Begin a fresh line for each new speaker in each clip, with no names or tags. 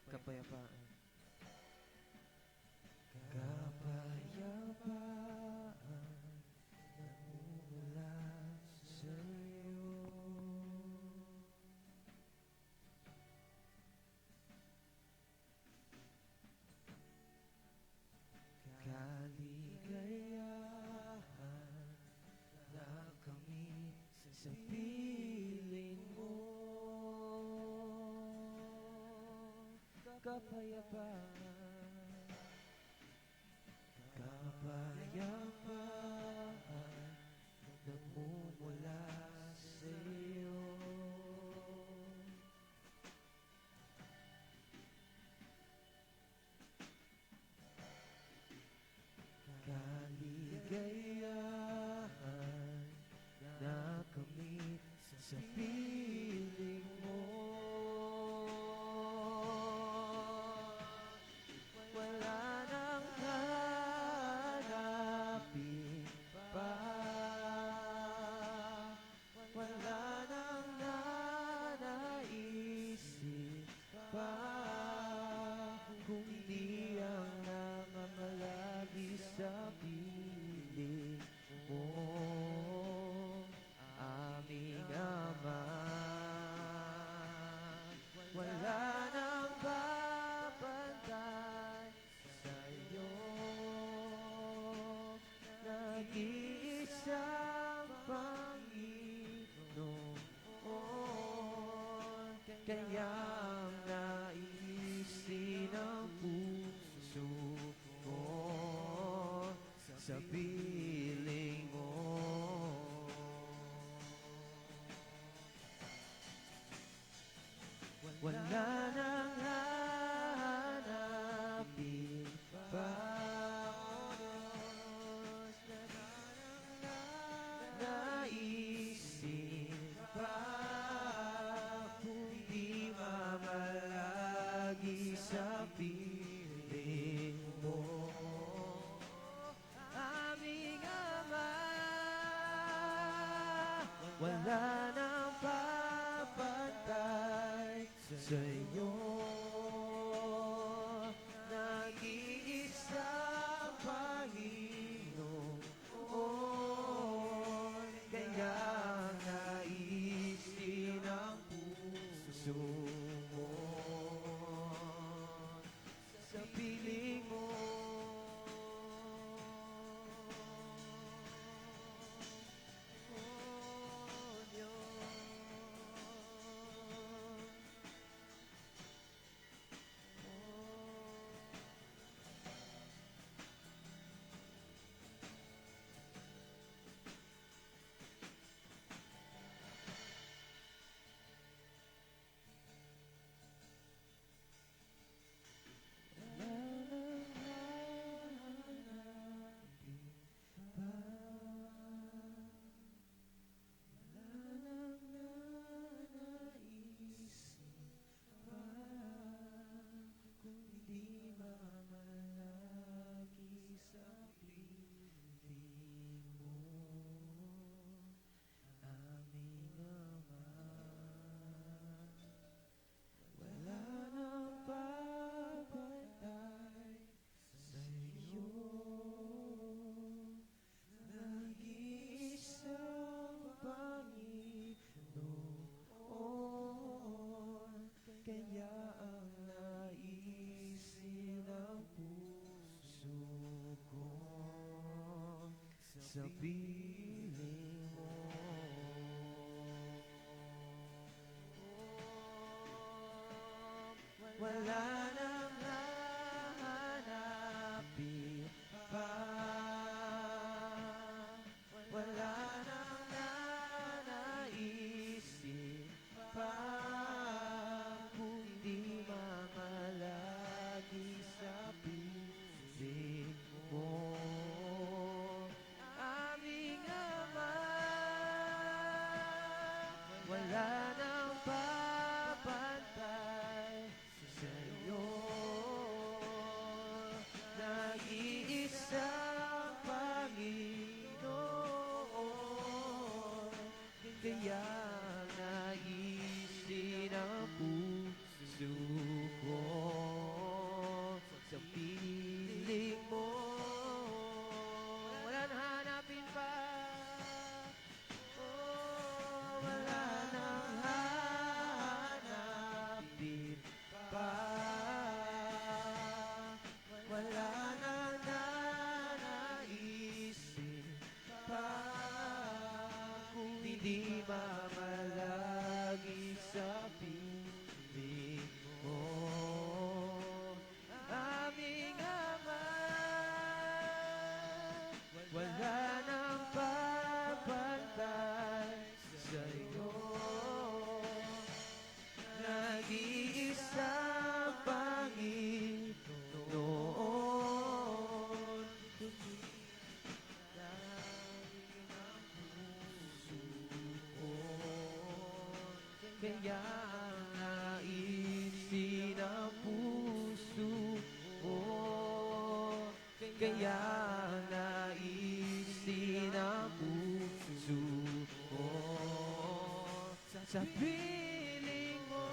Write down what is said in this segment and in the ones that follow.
kapayapaan. Kapayapaan nagmumula sa'yo. Kaligayahan na kami sa piling mo. Kapayapaan, kapayapaan nagmumula sa'yo. Kaligayahan na kami sa piling mo. Wala nang hanapin pa, wala nang nanaisip pa, kundi ang nangangalagi sa piling mo, aming Ama. Wala nang babantay sa'yo, nag-iisang Panginoon. Kaya ang naisin ng puso ko sa piling mo. Wala nang hanapin pa, naisin pa, kundi mamalagi sa piling mo, aming Ama. Wala nang papantay sa'yo, nag-iisang Panginoon. Kaya naisin ang puso mo sa piling mo. Kaya ang naisin ng puso ko sa piling mo. Wala nang hahanapin pa, wala nang nanaisip pa, kundi mamalagi sa piling mo, aming Ama. Wala nang papantay sa'yo, mamalagi sa piling mo. Aming Ama, wala nang papantay sa'yo. Nag-iisang Panginoon, kaya naisin ang puso mo, kaya naisin ang puso mo sa piling mo.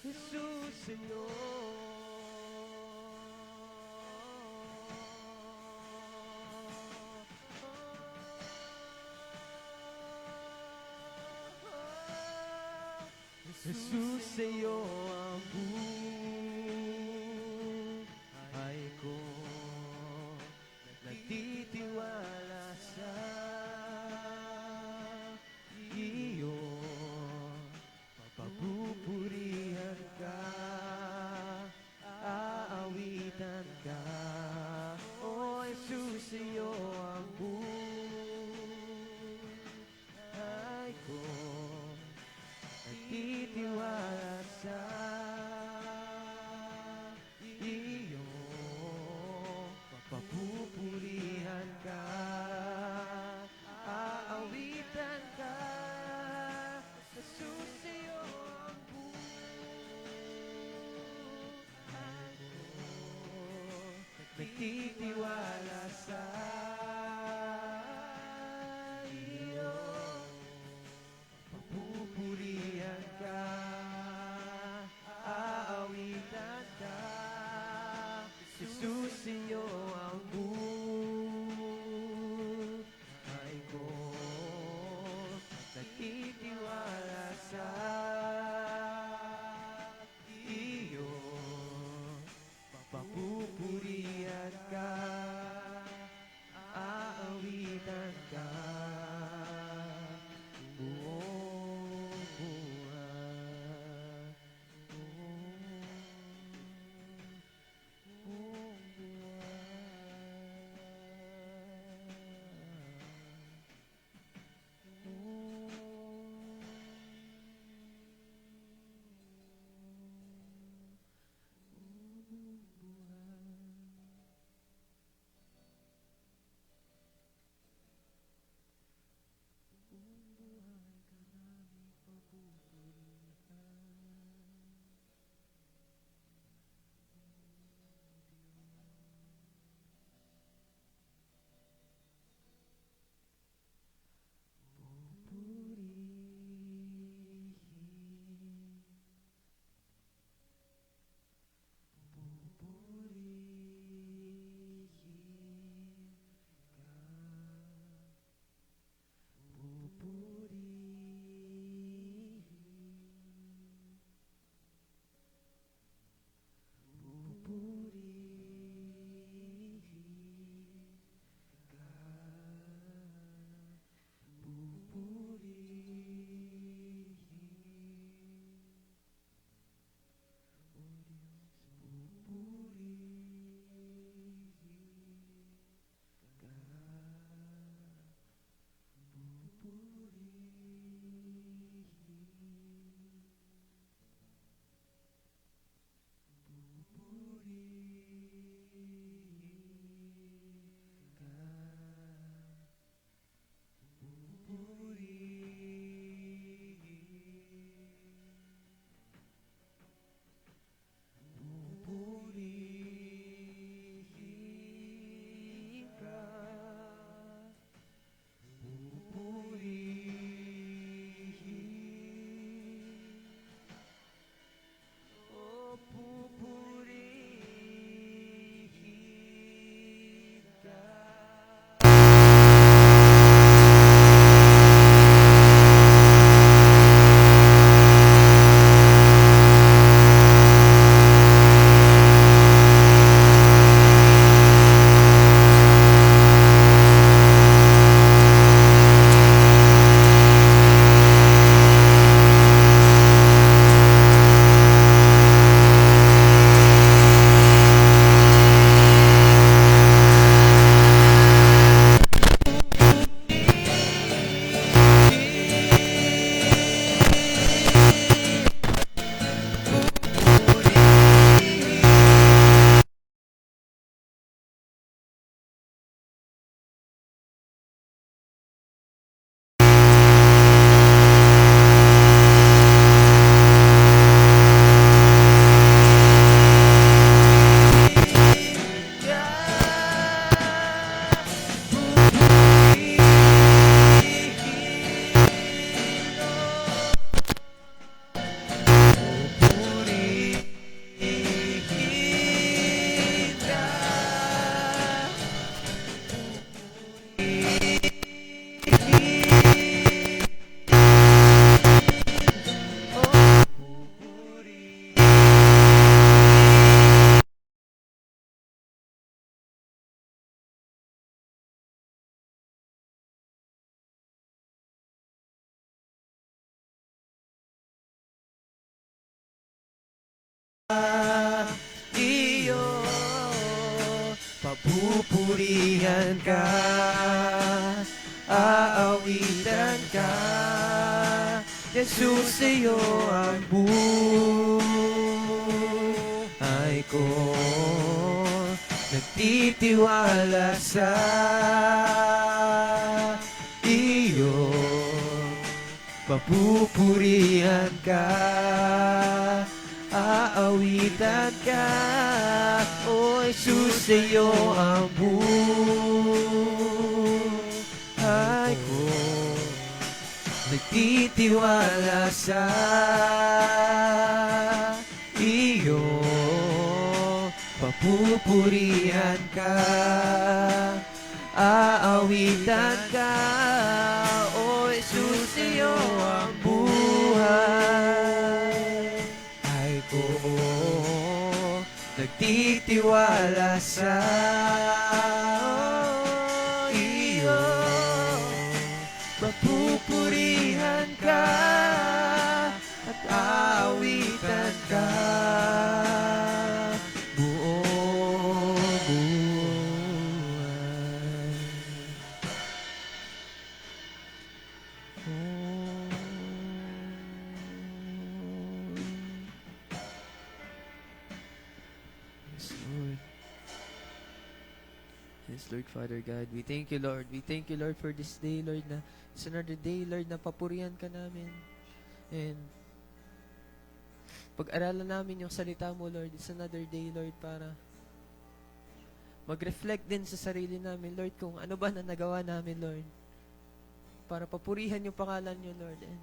Jesus, Señor. Jesus, sa'yo ang buhay ko. Nagtitiwala sa iyo. Papupurihan ka, aawitan ka. O Jesus, sa'yo ang buhay ko. Nagtitiwala sa iyo. Papupurihan ka, aawitan ka. Jesus, sa'yo ang buhay ko. Nagtitiwala sa iyo. Papupurihan ka, aawitan ka. Jesus, iyo ang buhay ko. Nagtitiwala sa iyo. Papupurihan ka, iyo papupurihan ka, aawitan ka. Jesus, iyo ang buhay ko, nagtitiwala sa iyo, papupurihan ka, aawitan ka. O Jesus, iyo ang buhay ko, nagtitiwala sa iyo, papupurihan ka, aawitan ka. O Jesus, iyo ang buhay ko, nagtitiwala sa iyo, papupurihan ka at aawitan ka buong buhay. Yes, Lord. Yes, Lord, Father God, we thank you, Lord. We thank you, Lord, for this day, Lord, na it's another day, Lord, na papurihan ka namin. And pag-aralan namin yung salita mo, Lord, it's another day, Lord, para mag-reflect din sa sarili namin, Lord, kung ano ba na nagawa namin, Lord, para papurihan yung pangalan nyo, Lord. And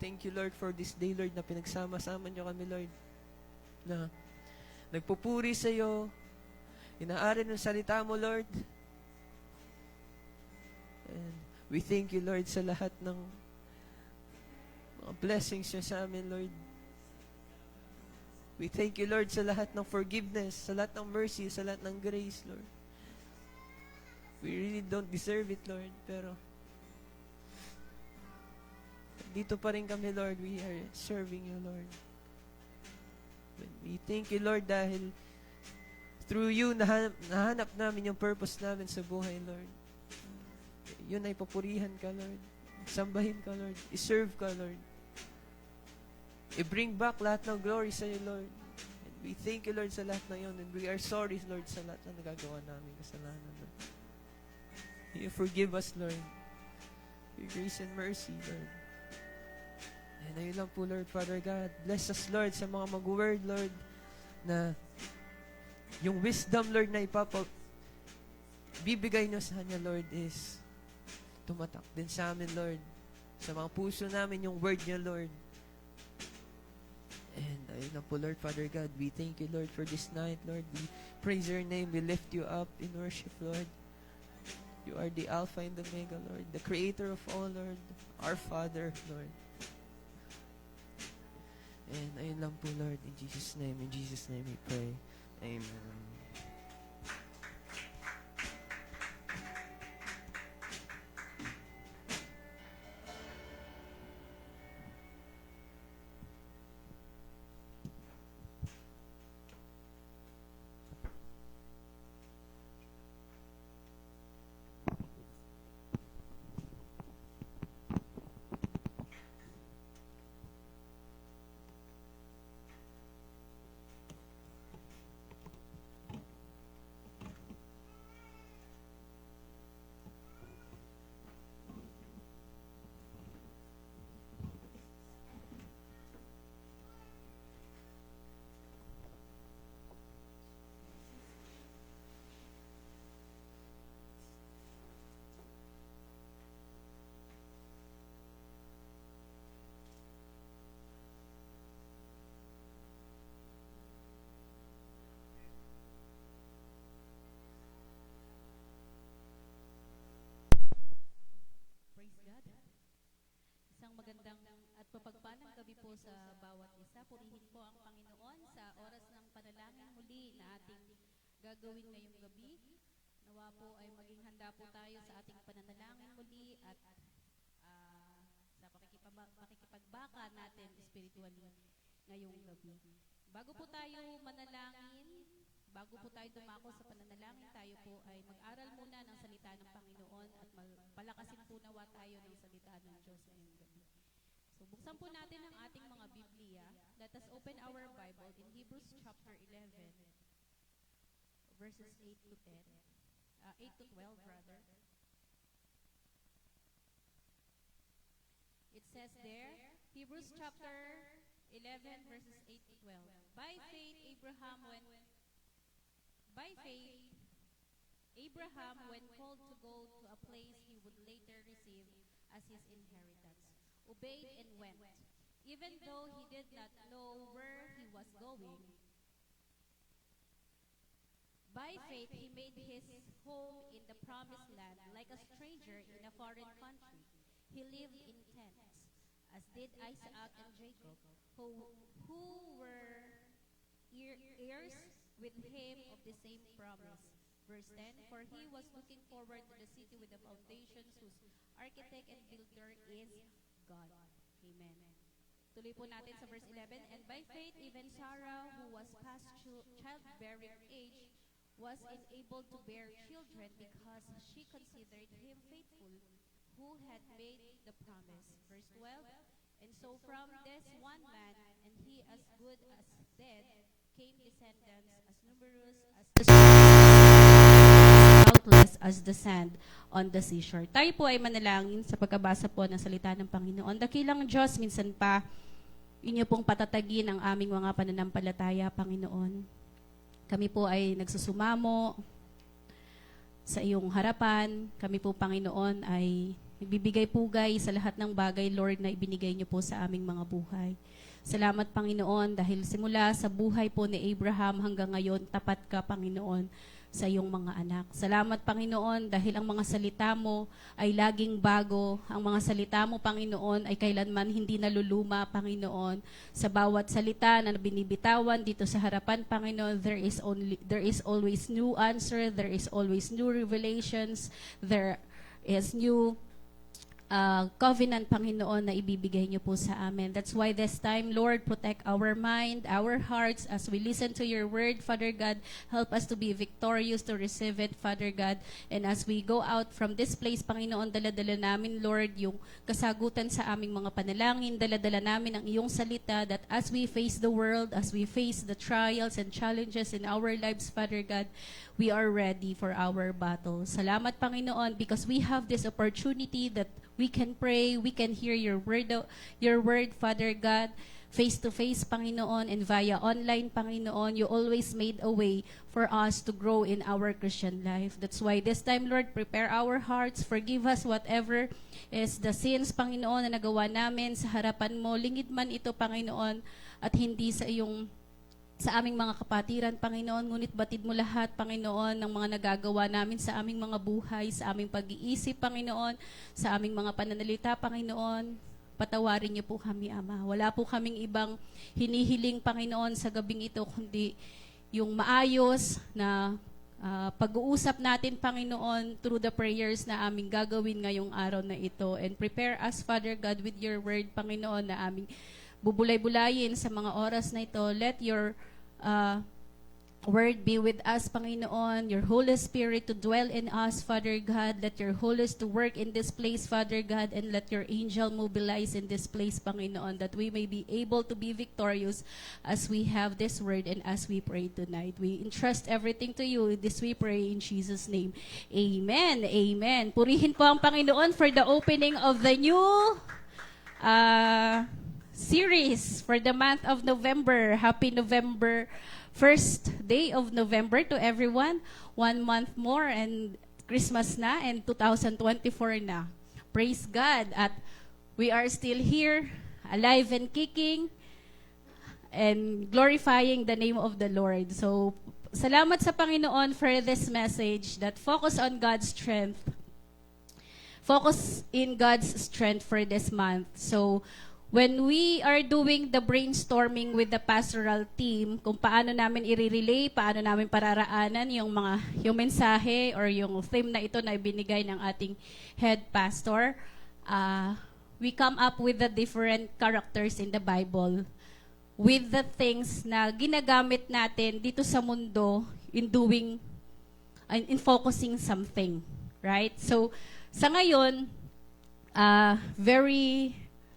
thank you, Lord, for this day, Lord, na pinagsama-sama nyo kami, Lord, na nagpupuri sa iyo, inaaral ng salita mo, Lord. And we thank you, Lord, sa lahat ng mga blessings nyo sa amin, Lord. We thank you, Lord, sa lahat ng forgiveness, sa lahat ng mercy, sa lahat ng grace, Lord. We really don't deserve it, Lord, pero dito pa rin kami, Lord. We are serving you, Lord. We thank you, Lord, dahil through you, nahanap namin yung purpose namin sa buhay, Lord. Yun ay papurihan ka, Lord. Sambahin ka, Lord. I-serve ka, Lord. I-bring back lahat ng glory sa iyo, Lord. And we thank you, Lord, sa lahat na yun. And we are sorry, Lord, sa lahat na nagagawa namin kasalanan, Lord. You forgive us, Lord. Your grace and mercy, Lord. And ayun lang po, Lord, Father God. Bless us, Lord, sa mga mag-word, Lord, na yung wisdom, Lord, na bibigay nyo sa kanya, Lord, is tumatak din sa amin, Lord. Sa mga puso namin, yung word nyo, Lord. And ayun lang po, Lord, Father God, we thank you, Lord, for this night, Lord. We praise your name. We lift you up in worship, Lord. You are the Alpha and the Omega, Lord. The Creator of all, Lord. Our Father, Lord. And ayun lang po, Lord, in Jesus' name we pray. Amen.
Praise God. Isang magandang at mapagpalang gabi po sa bawat isa. Purihin po ang Panginoon sa oras ng panalangin muli na ating gagawin ngayong gabi. Nawa po ay maging handa po tayo sa ating pananalangin muli at sa pakikipagbaka natin spiritually ngayong gabi. Bago po tayo manalangin, bago po tayo dumako sa pananalangin, tayo po ay mag-aral muna ng salita ng Panginoon at palakasin po nawa tayo ng salita ng Diyos ngayong gabi. So buksan po natin ang ating mga Biblia. Let us open our Bible in Hebrews chapter 11, verses 8 to 12 rather. It says there, Hebrews chapter 11 verses 8 to 12. By faith, Abraham, when called to go to a place he would later receive as his inheritance, obeyed and went, even though he did not know where he was going. By faith, he made his home in the promised land like a stranger in a foreign country. He lived in tents, as did Isaac and Jacob, who were heirs with him of the same promise. Verse 10, for he was looking forward to the city with the foundations, whose architect and builder is God. Amen. Tuloy po natin sa verse 11, and by faith even Sarah, who was past childbearing age, was enabled to bear children because she considered him faithful who had made the promise. Verse 12, and so from this one man, and he as good as dead, came descendants as numerous as the countless as the sand on the seashore. Tayo po ay manalangin sa pagkabasa po ng salita ng Panginoon. Dakilang Diyos, minsan pa, inyo pong patatagin ang aming mga pananampalataya, Panginoon. Kami po ay nagsusumamo sa iyong harapan. Kami po, Panginoon, ay nagbibigay pugay sa lahat ng bagay, Lord, na ibinigay niyo po sa aming mga buhay. Salamat, Panginoon, dahil simula sa buhay po ni Abraham hanggang ngayon, tapat ka, Panginoon, sa iyong mga anak. Salamat, Panginoon, dahil ang mga salita mo ay laging bago. Ang mga salita mo, Panginoon, ay kailanman hindi naluluma, Panginoon. Sa bawat salita na binibitawan dito sa harapan, Panginoon, there is always new answer, there is always new revelations, there is new covenant, Panginoon, na ibibigay niyo po sa amin. That's why this time, Lord, protect our mind, our hearts, as we listen to your word, Father God. Help us to be victorious to receive it, Father God. And as we go out from this place, Panginoon, dala-dala namin, Lord, yung kasagutan sa aming mga panalangin, dala-dala namin ang iyong salita, that as we face the world, as we face the trials and challenges in our lives, Father God, we are ready for our battle. Salamat, Panginoon, because we have this opportunity that we can pray, we can hear your word, Father God, face to face, Panginoon, and via online, Panginoon. You always made a way for us to grow in our Christian life. That's why this time, Lord, prepare our hearts, forgive us whatever is the sins, Panginoon, na nagawa namin sa harapan mo. Lingid man ito, Panginoon, at hindi sa aming mga kapatiran, Panginoon, ngunit batid mo lahat, Panginoon, ng mga nagagawa namin sa aming mga buhay, sa aming pag-iisip, Panginoon, sa aming mga pananalita, Panginoon. Patawarin niyo po kami, Ama. Wala po kaming ibang hinihiling, Panginoon, sa gabing ito, kundi yung maayos na pag-uusap natin, Panginoon, through the prayers na aming gagawin ngayong araw na ito. And prepare us, Father God, with your word, Panginoon, na aming bubulay-bulayin sa mga oras na ito. Let your word be with us, Panginoon. Your Holy Spirit to dwell in us, Father God. Let your Holy Spirit to work in this place, Father God, and let your angel mobilize in this place, Panginoon, that we may be able to be victorious as we have this word and as we pray tonight. We entrust everything to you. This we pray in Jesus' name. Amen. Amen. Purihin po ang Panginoon for the opening of the new series for the month of November. Happy November, first day of November to everyone. 1 month more and Christmas na and 2024 na. Praise God. At we are still here, alive and kicking and glorifying the name of the Lord. So, salamat sa Panginoon for this message that focus on God's strength. Focus in God's strength for this month. So, when we are doing the brainstorming with the pastoral team, kung paano namin i-relay, paano namin pararaanan yung mensahe or yung theme na ito na ibinigay ng ating head pastor, we come up with the different characters in the Bible. with the things na ginagamit natin dito sa mundo in doing, in focusing something. Right? So, sa ngayon,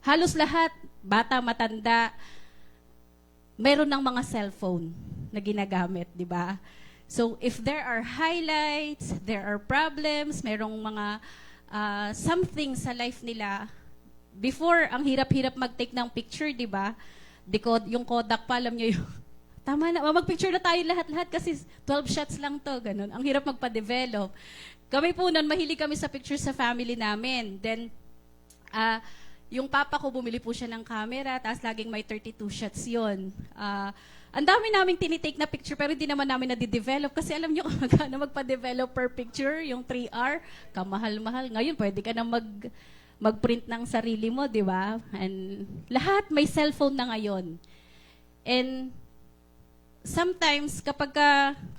halos lahat, bata, matanda, meron ng mga cellphone na ginagamit, di ba? So, if there are highlights, there are problems, merong mga something sa life nila, before, ang hirap-hirap mag-take ng picture, di ba? Yung Kodak pa, alam nyo yung, tama na, mag-picture na tayo lahat-lahat kasi 12 shots lang to, ganun. Ang hirap magpa-develop. Kami po nun, mahilig kami sa picture sa family namin. Then, yung papa ko, bumili po siya ng camera, tapos laging may 32 shots yun. Ang dami naming tinitake na picture, pero hindi naman namin na-develop. Kasi alam nyo kung magkano magpa-develop per picture, yung 3R, kamahal-mahal. Ngayon, pwede ka na mag-print ng sarili mo, di ba? And lahat may cellphone na ngayon. And sometimes, kapag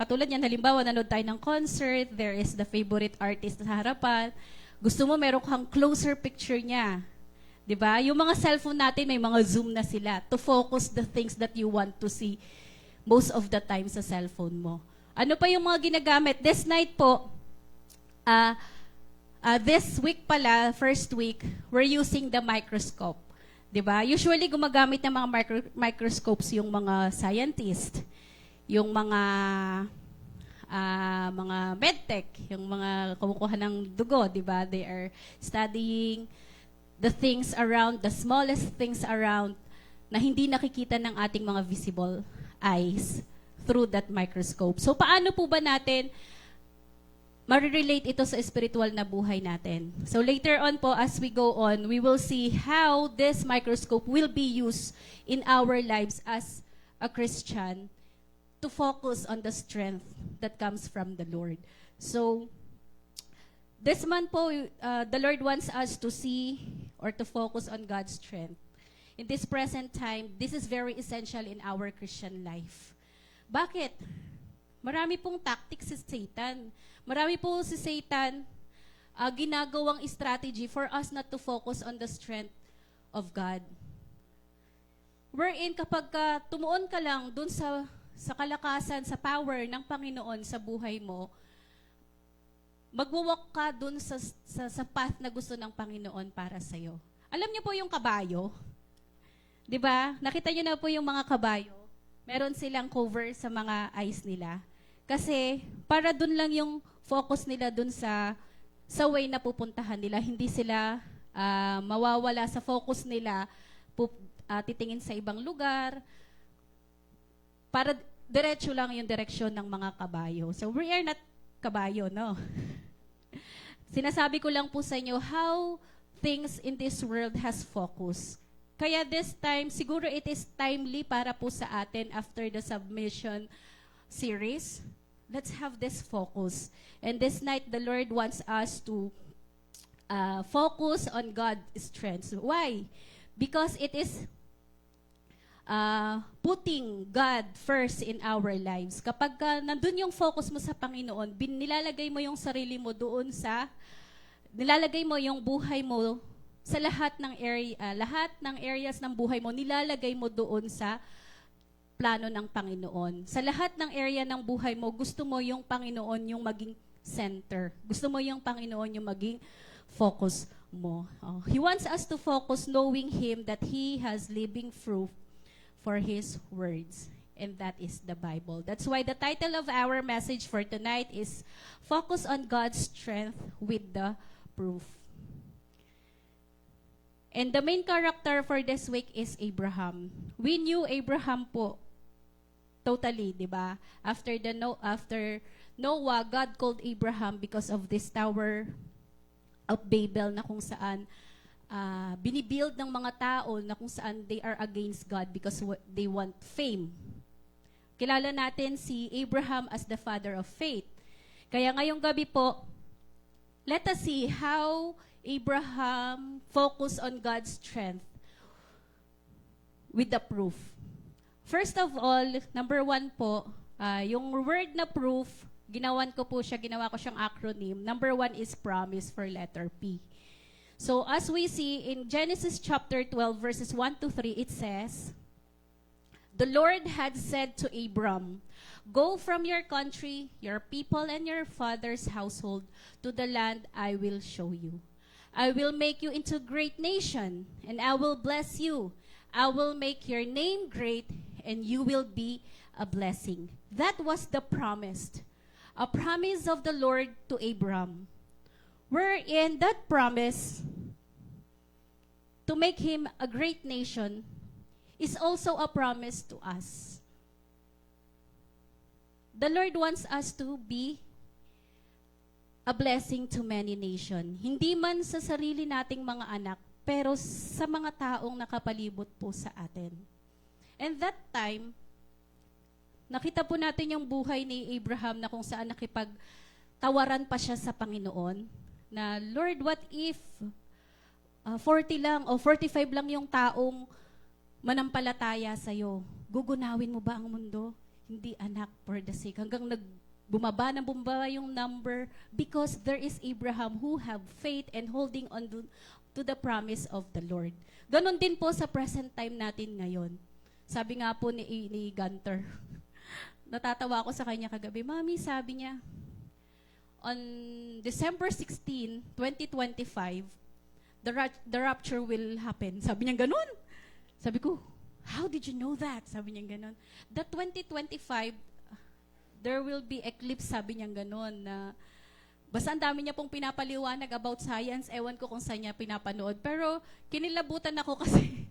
katulad yan, halimbawa, nanood tayo ng concert, there is the favorite artist sa harapan, gusto mo meron kang closer picture niya. Diba? Yung mga cellphone natin, may mga zoom na sila to focus the things that you want to see most of the time sa cellphone mo. Ano pa yung mga ginagamit? This night po, this week pala, first week, we're using the microscope. Diba? Usually, gumagamit ng mga microscopes yung mga scientist, yung mga medtech, yung mga kumukuha ng dugo, diba? They are studying the things around, the smallest things around na hindi nakikita ng ating mga visible eyes through that microscope. So, paano po ba natin marirelate ito sa spiritual na buhay natin? So, later on po, as we go on, we will see how this microscope will be used in our lives as a Christian to focus on the strength that comes from the Lord. So, this month po, the Lord wants us to see or to focus on God's strength. In this present time, this is very essential in our Christian life. Bakit? Marami pong tactics si Satan. Marami po si Satan ginagawang strategy for us not to focus on the strength of God. Wherein kapag tumuon ka lang dun sa kalakasan, sa power ng Panginoon sa buhay mo, magwawalk ka dun sa path na gusto ng Panginoon para sa'yo. Alam niyo po yung kabayo? Di ba? Nakita niyo na po yung mga kabayo. Meron silang cover sa mga eyes nila. Kasi para dun lang yung focus nila dun sa way na pupuntahan nila. Hindi sila mawawala sa focus nila, titingin sa ibang lugar. Para diretso lang yung direksyon ng mga kabayo. So we are not kabayo, no? Sinasabi ko lang po sa inyo how things in this world has focus. Kaya this time, siguro it is timely para po sa atin after the submission series. Let's have this focus. And this night, the Lord wants us to focus on God's strength. Why? Because it is putting God first in our lives. Kapag nandun yung focus mo sa Panginoon, nilalagay mo yung sarili mo doon nilalagay mo yung buhay mo sa lahat ng areas ng buhay mo, nilalagay mo doon sa plano ng Panginoon. Sa lahat ng area ng buhay mo, gusto mo yung Panginoon yung maging center. Gusto mo yung Panginoon yung maging focus mo. He wants us to focus knowing Him that He has living proof for His words. And that is the Bible. That's why the title of our message for tonight is Focus on God's Strength with the Proof. And the main character for this week is Abraham. We knew Abraham po totally, di ba? After Noah, God called Abraham because of this Tower of Babel na kung saan binibuild ng mga tao na kung saan they are against God because they want fame. Kilala natin si Abraham as the father of faith. Kaya ngayong gabi po, let us see how Abraham focused on God's strength with the proof. First of all, number 1 po, yung word na proof, ginawa ko siyang acronym. Number 1 is promise for letter P. So as we see in Genesis chapter 12 verses 1 to 3, it says, The Lord had said to Abram, "Go from your country, your people, and your father's household to the land I will show you. I will make you into a great nation, and I will bless you. I will make your name great, and you will be a blessing." That was the promise. A promise of the Lord to Abram. Wherein that promise to make him a great nation is also a promise to us. The Lord wants us to be a blessing to many nations. Hindi man sa sarili nating mga anak, pero sa mga taong nakapalibot po sa atin. And that time, nakita po natin yung buhay ni Abraham na kung saan nakipagtawaran pa siya sa Panginoon. Na, Lord, what if 40 lang o 45 lang yung taong manampalataya sa'yo? Gugunawin mo ba ang mundo? Hindi, anak, for the sake. Hanggang bumaba yung number because there is Abraham who have faith and holding on to the promise of the Lord. Ganon din po sa present time natin ngayon. Sabi nga po ni Gunter, natatawa ako sa kanya kagabi, Mami, sabi niya, on December 16, 2025, the rapture will happen. Sabi niya ganon. Sabi ko, how did you know that? Sabi niya ganon. The 2025, there will be eclipse, sabi niya ganon, na basta ang dami niya pong pinapaliwanag about science, ewan ko kung saan niya pinapanood. Pero kinilabutan ako kasi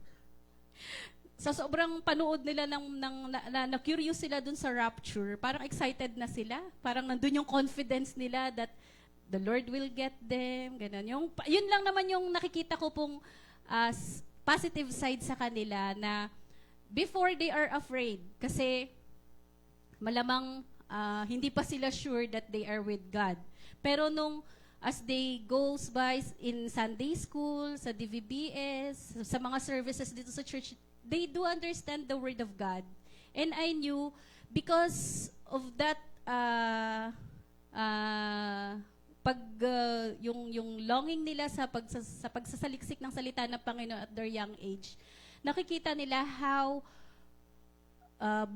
sa sobrang panood nila na curious sila dun sa rapture, parang excited na sila. Parang nandun yung confidence nila that the Lord will get them, ganun. Yun lang naman yung nakikita ko pong positive side sa kanila na before they are afraid. Kasi malamang hindi pa sila sure that they are with God. Pero as they goes by in Sunday school, sa DVBS, sa mga services dito sa church, they do understand the Word of God. And I knew, because of that, yung longing nila sa pagsasaliksik ng salita ng Panginoon at their young age, nakikita nila how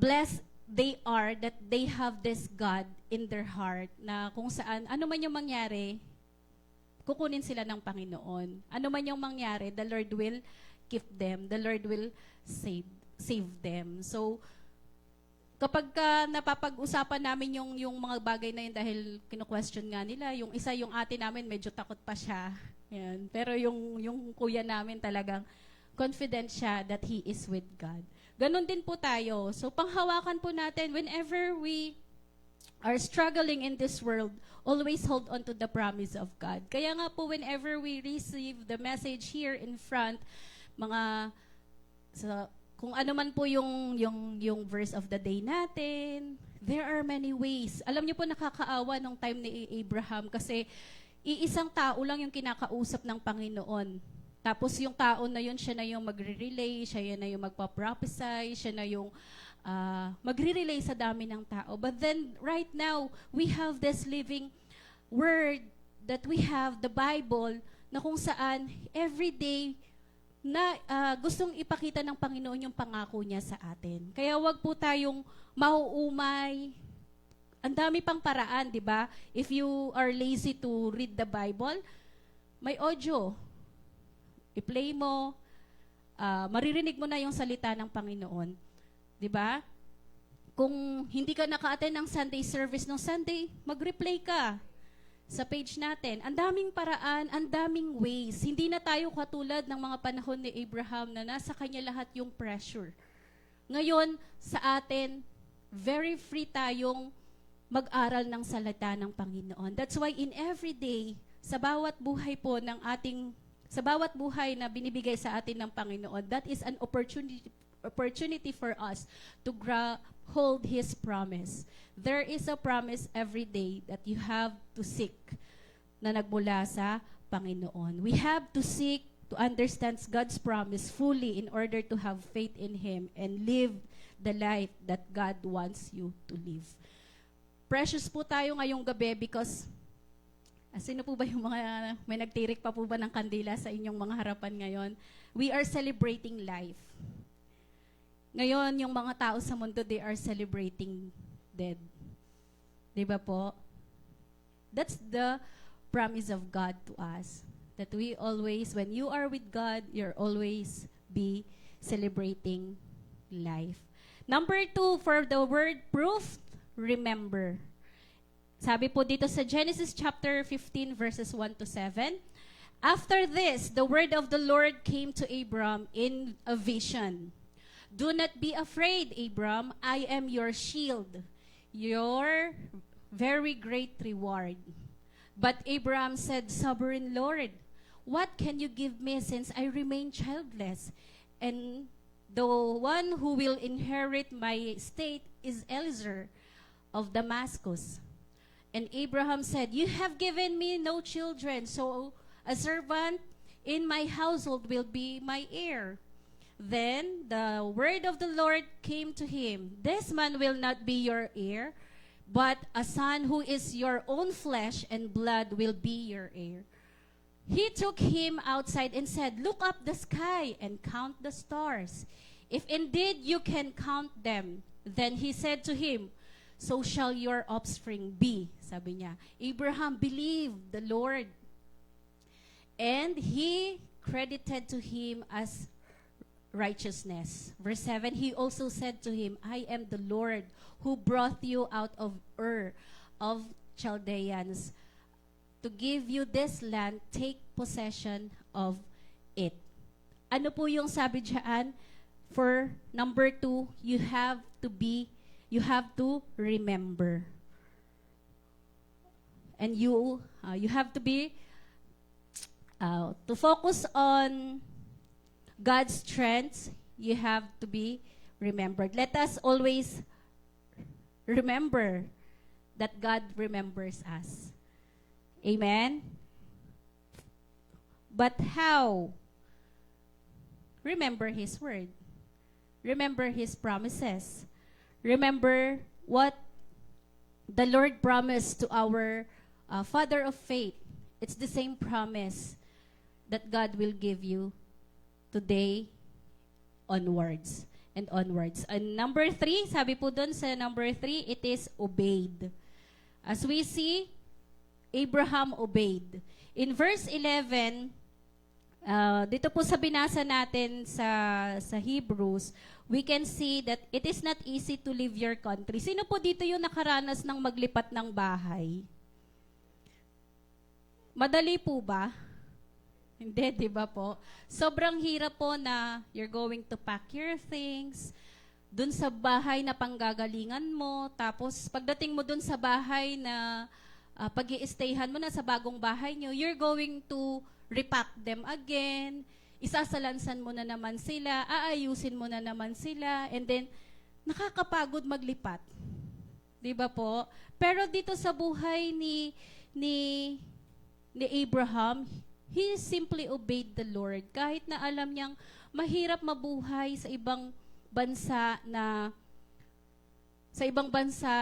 blessed they are that they have this God in their heart, na kung saan, ano man yung mangyari, kukunin sila ng Panginoon. Ano man yung mangyari, the Lord will keep them. The Lord will save them. So, kapag napapag-usapan namin yung mga bagay na yun dahil kino-question nga nila, yung isa, yung ate namin, medyo takot pa siya. Yan. Pero yung kuya namin talagang confident siya that he is with God. Ganon din po tayo. So, panghawakan po natin, whenever we are struggling in this world, always hold on to the promise of God. Kaya nga po, whenever we receive the message here in front, kung ano man po yung verse of the day natin, there are many ways. Alam niyo po, nakakaawa nung time ni Abraham kasi iisang tao lang yung kinakausap ng Panginoon. Tapos yung tao na yun, siya na yung magre-relay, siya na yung magpa-prophesy, siya na yung magre-relay sa dami ng tao. But then, right now, we have this living word that we have, the Bible, na kung saan, every day, na gustong ipakita ng Panginoon yung pangako niya sa atin. Kaya wag po tayong mauumay. Ang dami pang paraan, di ba? If you are lazy to read the Bible, may audio. I-play mo, maririnig mo na yung salita ng Panginoon. Di ba? Kung hindi ka naka-attend ng Sunday service ng Sunday, mag-replay ka sa page natin. Ang daming paraan, ang daming ways. Hindi na tayo katulad ng mga panahon ni Abraham na nasa kanya lahat yung pressure. Ngayon, sa atin, very free tayong mag-aral ng salita ng Panginoon. That's why in every day, sa bawat buhay po sa bawat buhay na binibigay sa atin ng Panginoon, that is an opportunity for us to hold His promise. There is a promise every day that you have to seek na nagmula sa Panginoon. We have to seek to understand God's promise fully in order to have faith in Him and live the life that God wants you to live. Precious po tayo ngayong gabi because sino po ba yung mga may nagtirik pa po ba ng kandila sa inyong mga harapan ngayon? We are celebrating life. Ngayon, yung mga tao sa mundo, they are celebrating dead. Di ba po? That's the promise of God to us. That we always, when you are with God, you're always be celebrating life. Number 2, for the word proof, remember. Sabi po dito sa Genesis chapter 15 verses 1 to 7, after this, the word of the Lord came to Abram in a vision. Do not be afraid, Abram. I am your shield, your very great reward. But Abram said, Sovereign Lord, what can you give me since I remain childless? And the one who will inherit my estate is Eliezer of Damascus. And Abraham said, you have given me no children, so a servant in my household will be my heir. Then the word of the Lord came to him, this man will not be your heir, but a son who is your own flesh and blood will be your heir. He took him outside and said, look up the sky and count the stars. If indeed you can count them, then he said to him, so shall your offspring be. Sabi niya, Abraham believed the Lord, and he credited to him as righteousness. Verse 7, he also said to him, I am the Lord who brought you out of Ur of Chaldeans to give you this land, take possession of it. Ano po yung sabi diyan? For number 2, you have to remember. And you have to be, to focus on God's strengths, you have to be remembered. Let us always remember that God remembers us. Amen? But how? Remember His word. Remember His promises. Remember what the Lord promised to our father of faith. It's the same promise that God will give you today onwards and onwards. And number 3, sabi po dun sa number 3, it is obeyed. As we see, Abraham obeyed. In verse 11, dito po sa binasa natin sa Hebrews, we can see that it is not easy to leave your country. Sino po dito yung nakaranas ng maglipat ng bahay? Madali po ba? Hindi, di ba po? Sobrang hirap po na you're going to pack your things dun sa bahay na panggagalingan mo, tapos pagdating mo dun sa bahay na pag-i-stayhan mo na sa bagong bahay nyo, you're going to repack them again, isasalansan mo na naman sila, aayusin mo na naman sila, and then, nakakapagod maglipat. Di ba po? Pero dito sa buhay ni Abraham, he simply obeyed the Lord. Kahit na alam niyang mahirap mabuhay sa ibang bansa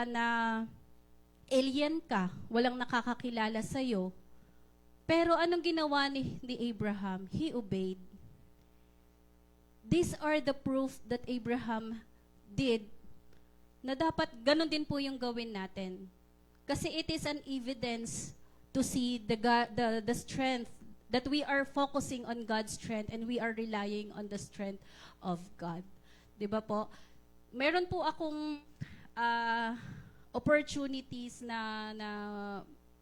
na alien ka, walang nakakakilala sa'yo. Pero anong ginawa ni Abraham? He obeyed. These are the proof that Abraham did na dapat ganun din po yung gawin natin. Kasi it is an evidence to see the strength that we are focusing on God's strength and we are relying on the strength of God. 'Di ba po? Meron po akong opportunities na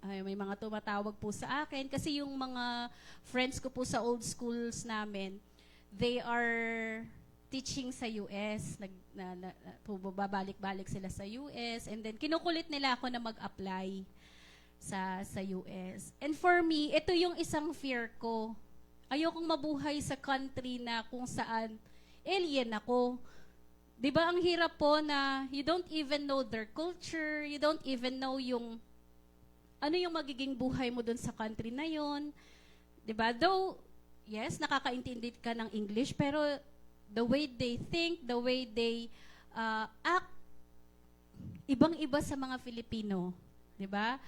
may mga tumatawag po sa akin kasi yung mga friends ko po sa old schools namin, they are teaching sa US, babalik-balik sila sa US, and then kinukulit nila ako na mag-apply sa US. And for me, ito yung isang fear ko. Ayokong mabuhay sa country na kung saan alien ako. 'Di ba ang hirap po na you don't even know their culture, you don't even know yung ano yung magiging buhay mo dun sa country na yon. 'Di ba? Though yes, nakakaintindi ka ng English, pero the way they think, the way they act, ibang-iba sa mga Filipino. 'Di ba?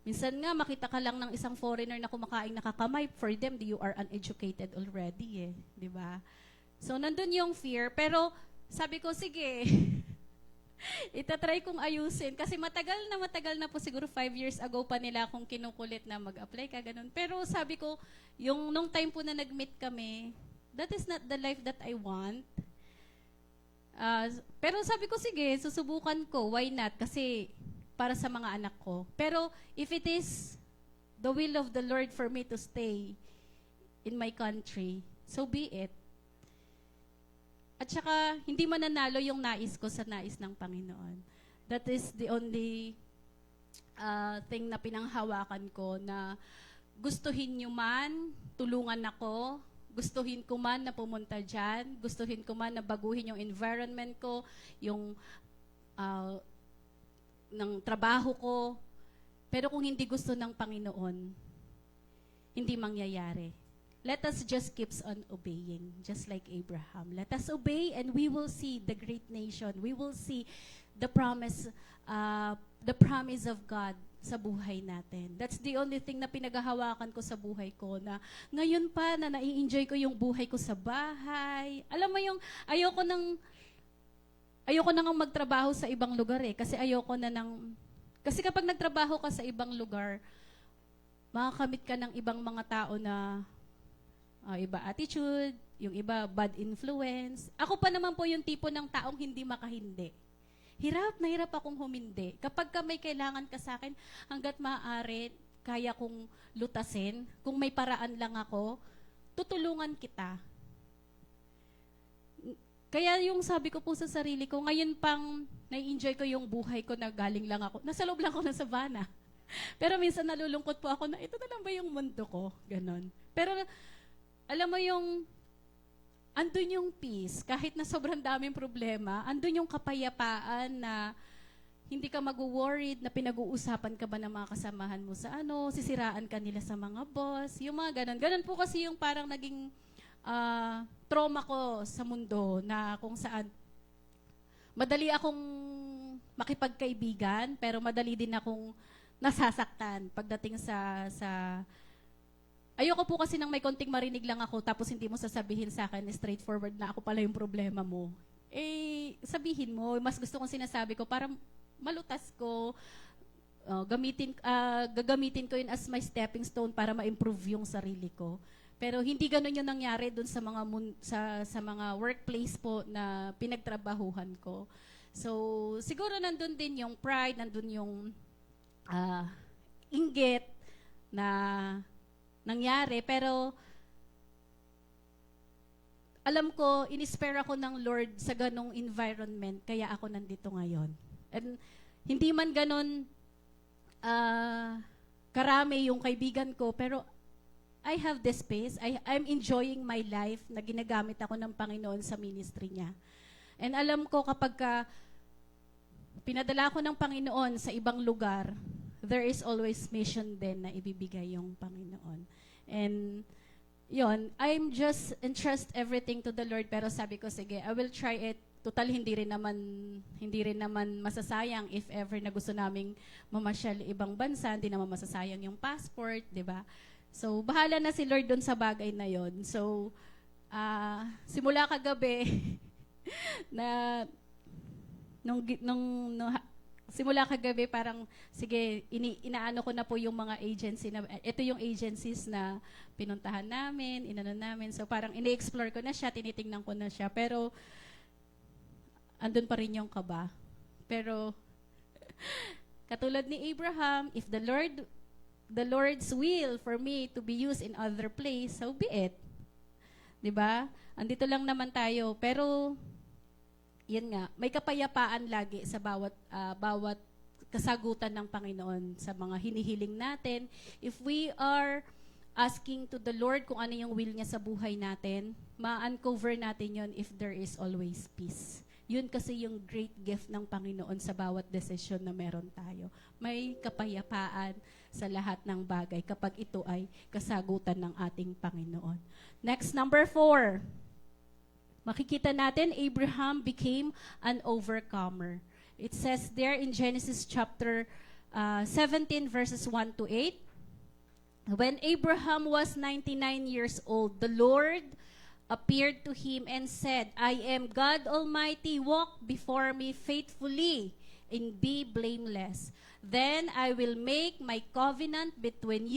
Minsan nga, makita ka lang ng isang foreigner na kumakain nakakamay, for them, you are uneducated already eh. Di ba? So, nandun yung fear. Pero, sabi ko, sige, itatry kong ayusin. Kasi matagal na po, siguro 5 years ago pa nila akong kinukulit na mag-apply ka, ganun. Pero sabi ko, nung time po na nag-meet kami, that is not the life that I want. Pero sabi ko, sige, susubukan ko. Why not? Kasi para sa mga anak ko. Pero if it is the will of the Lord for me to stay in my country, so be it. At saka, hindi mananalo yung nais ko sa nais ng Panginoon. That is the only thing na pinanghawakan ko, na gustuhin nyo man, tulungan ako, gustuhin ko man na pumunta dyan, gustuhin ko man na baguhin yung environment ko, yung ng trabaho ko. Pero kung hindi gusto ng Panginoon, hindi mangyayari. Let us just keep on obeying, just like Abraham. Let us obey and we will see the great nation. We will see the promise of God sa buhay natin. That's the only thing na pinaghahawakan ko sa buhay ko, na ngayon pa na nai-enjoy ko yung buhay ko sa bahay. Alam mo yung ayoko nang magtrabaho sa ibang lugar kasi kasi kapag nagtrabaho ka sa ibang lugar, makakamit ka ng ibang mga tao na iba attitude, yung iba bad influence. Ako pa naman po yung tipo ng taong hindi makahindi. Hirap na hirap akong humindi. Kapag may kailangan ka sa akin, hanggat maaari, kaya kong lutasin. Kung may paraan lang ako, tutulungan kita. Kaya yung sabi ko po sa sarili ko, ngayon pang nai-enjoy ko yung buhay ko na galing lang ako. Nasa loob lang ako ng sabana. Pero minsan nalulungkot po ako na ito na lang ba yung mundo ko? Ganon. Pero alam mo andun yung peace. Kahit na sobrang daming problema, andun yung kapayapaan na hindi ka mag-worried na pinag-uusapan ka ba ng mga kasamahan mo sa sisiraan ka nila sa mga boss, yung mga ganon. Ganon po kasi yung parang naging trauma ko sa mundo, na kung saan madali akong makipagkaibigan, pero madali din akong nasasaktan pagdating sa ayoko po kasi nang may konting marinig lang ako tapos hindi mo sasabihin sa akin straightforward na ako pala yung problema mo. Sabihin mo, mas gusto kong sinasabi ko para malutas ko, gagamitin ko yun as my stepping stone para ma-improve yung sarili ko. Pero hindi gano'n yung nangyari doon sa mga workplace po na pinagtrabahuhan ko. So, siguro nandun din yung pride, nandun yung inggit na nangyari. Pero alam ko, in-spare ako ng Lord sa ganong environment, kaya ako nandito ngayon. And hindi man ganon karami yung kaibigan ko, pero I have this space. I'm enjoying my life na ginagamit ako ng Panginoon sa ministry niya. And alam ko kapag pinadala ko ng Panginoon sa ibang lugar, there is always mission din na ibibigay yung Panginoon. And yun, I'm just entrust everything to the Lord, pero sabi ko, sige, I will try it. Total, hindi rin naman masasayang if ever na gusto naming mamasyal ibang bansa, hindi naman masasayang yung passport, di ba? So, bahala na si Lord doon sa bagay na yon. So, simula kagabi, simula kagabi parang, sige, inaano ko na po yung mga agency na, ito yung agencies na pinuntahan namin, inano namin. So, parang ini-explore ko na siya, tinitingnan ko na siya. Pero, andun pa rin yung kaba. Pero, katulad ni Abraham, if the Lord's will for me to be used in other place, so be it. 'Di ba? Andito lang naman tayo, pero yun nga, may kapayapaan lagi sa bawat kasagutan ng Panginoon sa mga hinihiling natin. If we are asking to the Lord kung ano yung will niya sa buhay natin, ma-uncover natin yun if there is always peace. Yun kasi yung great gift ng Panginoon sa bawat desisyon na meron tayo. May kapayapaan sa lahat ng bagay kapag ito ay kasagutan ng ating Panginoon. Next, number 4. Makikita natin, Abraham became an overcomer. It says there in Genesis chapter 17 verses 1 to 8, when Abraham was 99 years old, the Lord appeared to him and said, I am God Almighty, walk before me faithfully and be blameless. Then I will make my covenant between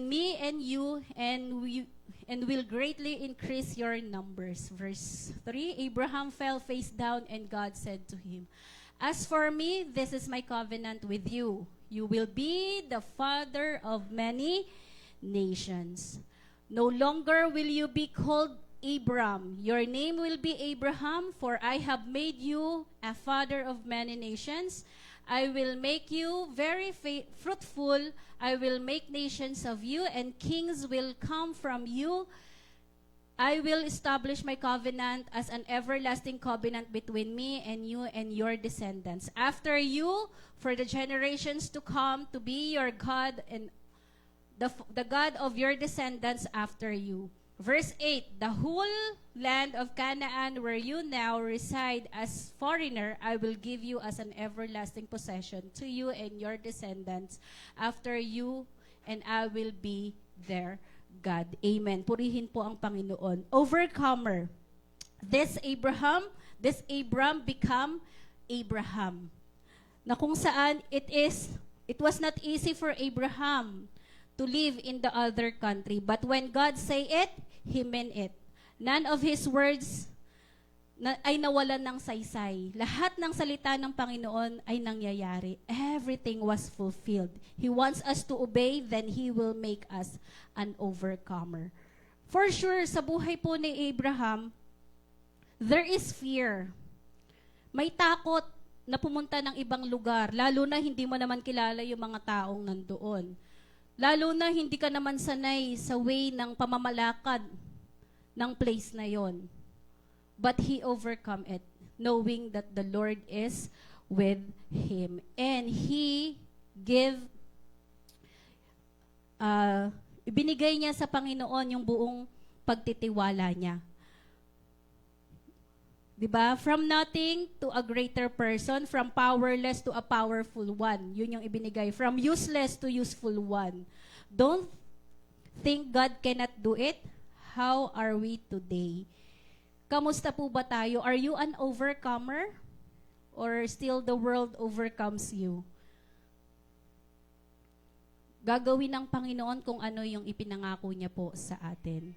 me and you, and will greatly increase your numbers. Verse 3, Abraham fell face down, and God said to him, As for me, this is my covenant with you. You will be the father of many nations. No longer will you be called Abram. Your name will be Abraham, for I have made you a father of many nations. I will make you very fruitful. I will make nations of you, and kings will come from you. I will establish my covenant as an everlasting covenant between me and you and your descendants. After you, for the generations to come, to be your God and the God of your descendants after you. Verse 8, the whole land of Canaan where you now reside as foreigner, I will give you as an everlasting possession to you and your descendants after you, and I will be their God. Amen. Purihin po ang Panginoon. Overcomer. This Abram become Abraham. Na kung saan it was not easy for Abraham to live in the other country. But when God say it, He meant it. None of His words ay nawalan ng saysay. Lahat ng salita ng Panginoon ay nangyayari. Everything was fulfilled. He wants us to obey, then He will make us an overcomer. For sure, sa buhay po ni Abraham, there is fear. May takot na pumunta ng ibang lugar, lalo na hindi mo naman kilala yung mga taong nandoon. Lalo na hindi ka naman sanay sa way ng pamamalakad ng place na yon. But he overcome it, knowing that the Lord is with him. And he ibinigay niya sa Panginoon yung buong pagtitiwala niya. Diba? From nothing to a greater person, from powerless to a powerful one. Yun yung ibinigay. From useless to useful one. Don't think God cannot do it. How are we today? Kamusta po ba tayo? Are you an overcomer? Or still the world overcomes you? Gagawin ng Panginoon kung ano yung ipinangako niya po sa atin.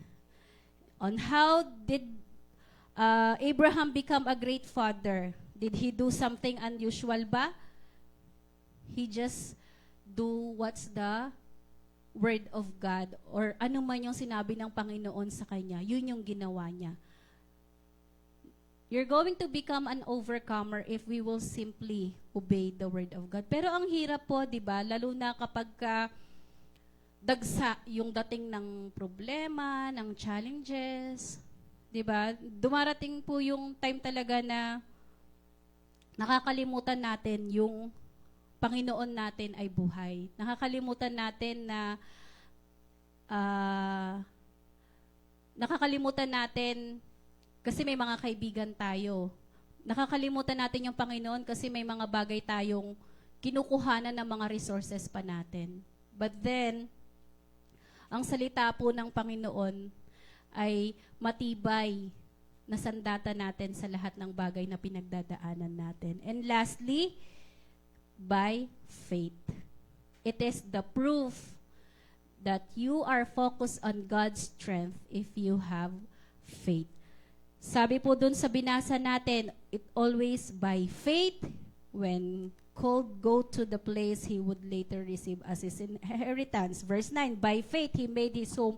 On how did Abraham become a great father? Did he do something unusual ba? He just do what's the word of God or ano man yung sinabi ng Panginoon sa kanya. Yun yung ginawa niya. You're going to become an overcomer if we will simply obey the word of God. Pero ang hirap po, di ba? Lalo na kapag dagsa yung dating ng problema, ng challenges. Diba? Dumarating po yung time talaga na nakakalimutan natin yung Panginoon natin ay buhay. Nakakalimutan natin na kasi may mga kaibigan tayo. Nakakalimutan natin yung Panginoon kasi may mga bagay tayong kinukuhanan ng mga resources pa natin. But then, ang salita po ng Panginoon ay matibay na sandata natin sa lahat ng bagay na pinagdadaanan natin. And lastly, by faith. It is the proof that you are focused on God's strength if you have faith. Sabi po dun sa binasa natin, it always by faith, when called, go to the place he would later receive as his inheritance. Verse 9, by faith, he made his home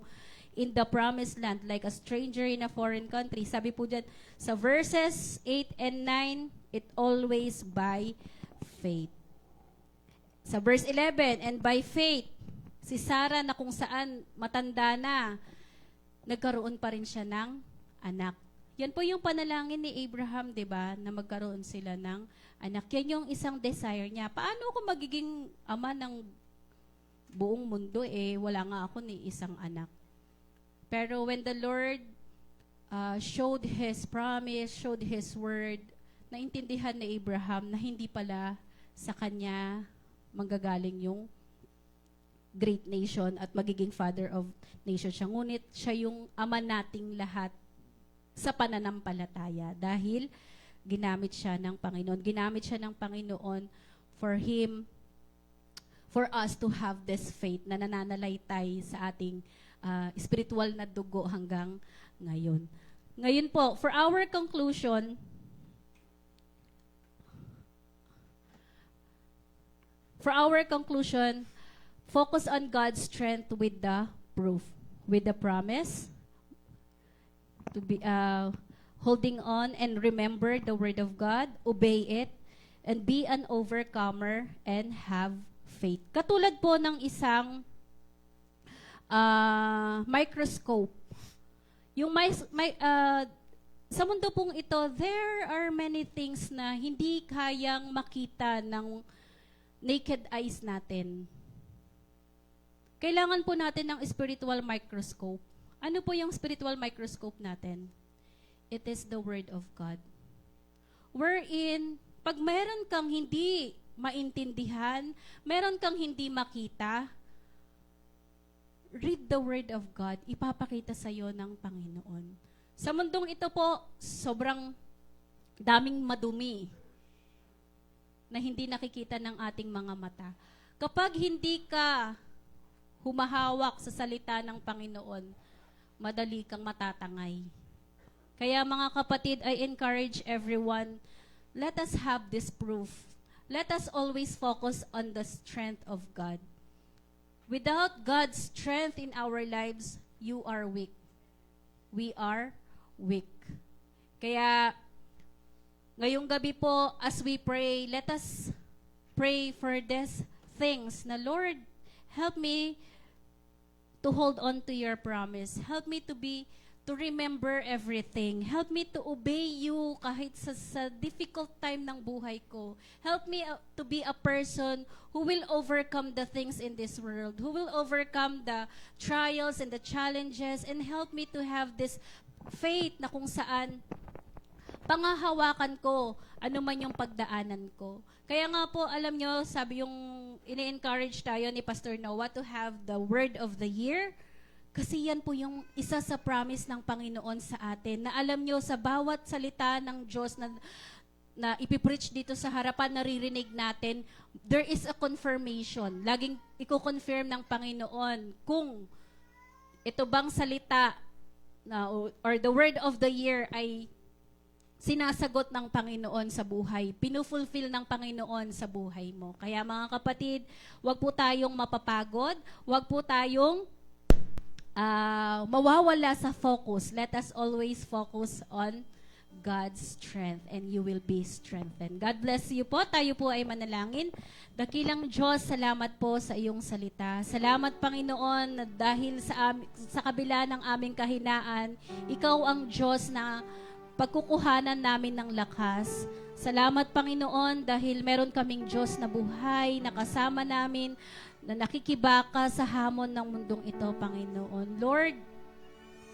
in the promised land like a stranger in a foreign country. Sabi po dyan, sa verses 8 and 9, it always by faith. Sa verse 11, and by faith, si Sarah na kung saan matanda na, nagkaroon pa rin siya ng anak. Yan po yung panalangin ni Abraham, di ba, na magkaroon sila ng anak. Yan yung isang desire niya. Paano ako magiging ama ng buong mundo? Wala nga ako ni isang anak. Pero when the Lord showed His promise, showed His word, naintindihan ni Abraham na hindi pala sa kanya manggagaling yung great nation at magiging father of nation siya. Ngunit siya yung ama nating lahat sa pananampalataya dahil ginamit siya ng Panginoon. Ginamit siya ng Panginoon for us to have this faith na nananalaytay sa ating spiritual na dugo hanggang ngayon. Ngayon po, for our conclusion, focus on God's strength with the proof, with the promise, to be holding on and remember the word of God, obey it, and be an overcomer and have faith. Katulad po ng isang microscope. Yung sa mundo pong ito, there are many things na hindi kayang makita ng naked eyes natin. Kailangan po natin ng spiritual microscope. Ano po yung spiritual microscope natin? It is the Word of God. Wherein, pag meron kang hindi maintindihan, meron kang hindi makita, read the Word of God, ipapakita sa iyo ng Panginoon. Sa mundong ito po, sobrang daming madumi na hindi nakikita ng ating mga mata. Kapag hindi ka humahawak sa salita ng Panginoon, madali kang matatangay. Kaya mga kapatid, I encourage everyone, let us have this proof. Let us always focus on the strength of God. Without God's strength in our lives, you are weak. We are weak. Kaya, ngayong gabi po, as we pray, let us pray for these things na, Lord, help me to hold on to your promise. Help me to remember everything. Help me to obey you kahit sa difficult time ng buhay ko. Help me to be a person who will overcome the things in this world, who will overcome the trials and the challenges, and help me to have this faith na kung saan pangahawakan ko ano man yung pagdaanan ko. Kaya nga po, alam nyo, sabi yung ini-encourage tayo ni Pastor Noah to have the word of the year. Kasi yan po yung isa sa promise ng Panginoon sa atin. Na alam nyo, sa bawat salita ng Diyos na ipipreach dito sa harapan, naririnig natin, there is a confirmation. Laging i-confirm ng Panginoon kung ito bang salita or the word of the year ay sinasagot ng Panginoon sa buhay, pinufulfill ng Panginoon sa buhay mo. Kaya mga kapatid, wag po tayong mapapagod, wag po tayong mawawala sa focus. Let us always focus on God's strength and you will be strengthened. God bless you po. Tayo po ay manalangin. Dakilang Diyos, salamat po sa iyong salita. Salamat Panginoon dahil sa kabila ng aming kahinaan, ikaw ang Diyos na pagkukuhanan namin ng lakas. Salamat Panginoon dahil meron kaming Diyos na buhay, na kasama namin, na nakikibaka sa hamon ng mundong ito, Panginoon. Lord,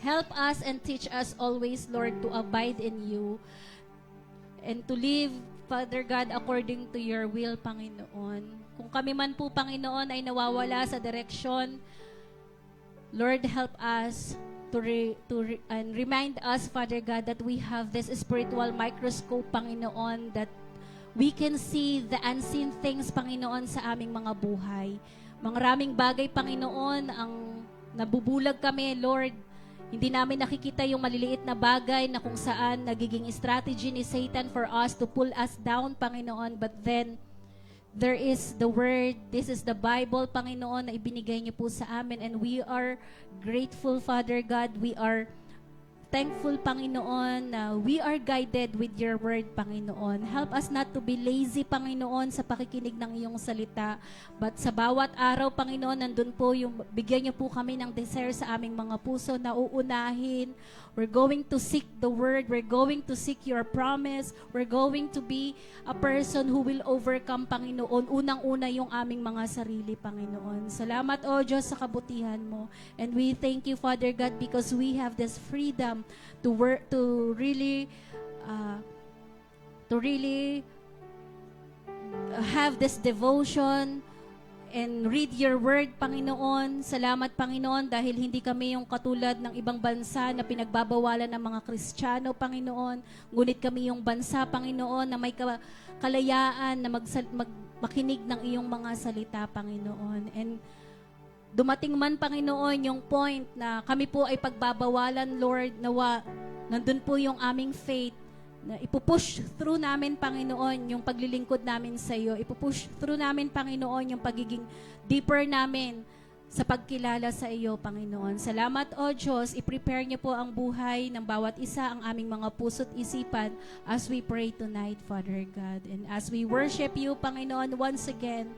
help us and teach us always, Lord, to abide in you and to live, Father God, according to your will, Panginoon. Kung kami man po, Panginoon, ay nawawala sa direksyon, Lord, help us and remind us, Father God, that we have this spiritual microscope, Panginoon, that we can see the unseen things, Panginoon, sa aming mga buhay. Maraming bagay, Panginoon, ang nabubulag kami, Lord. Hindi namin nakikita yung maliliit na bagay na kung saan nagiging strategy ni Satan for us to pull us down, Panginoon. But then, there is the Word, this is the Bible, Panginoon, na ibinigay niyo po sa amin. And we are grateful, Father God. We are thankful, Panginoon, na we are guided with your Word, Panginoon. Help us not to be lazy, Panginoon, sa pakikinig ng iyong salita. But sa bawat araw, Panginoon, nandun po yung bigyan niyo po kami ng desire sa aming mga puso na uunahin. We're going to seek the Word. We're going to seek your promise. We're going to be a person who will overcome, Panginoon. Unang-una yung aming mga sarili, Panginoon. Salamat, O Diyos, sa kabutihan mo. And we thank you, Father God, because we have this freedom to work, to really have this devotion and read your word, Panginoon. Salamat, Panginoon, dahil hindi kami yung katulad ng ibang bansa na pinagbabawalan ng mga Kristiyano, Panginoon. Ngunit kami yung bansa, Panginoon, na may kalayaan na makinig ng iyong mga salita, Panginoon. And dumating man, Panginoon, yung point na kami po ay pagbabawalan, Lord, nawa, nandun po yung aming faith, na ipupush through namin, Panginoon, yung paglilingkod namin sa iyo. Ipupush through namin, Panginoon, yung pagiging deeper namin sa pagkilala sa iyo, Panginoon. Salamat, O Diyos. I-prepare niyo po ang buhay ng bawat isa, ang aming mga puso't isipan as we pray tonight, Father God. And as we worship you, Panginoon, once again,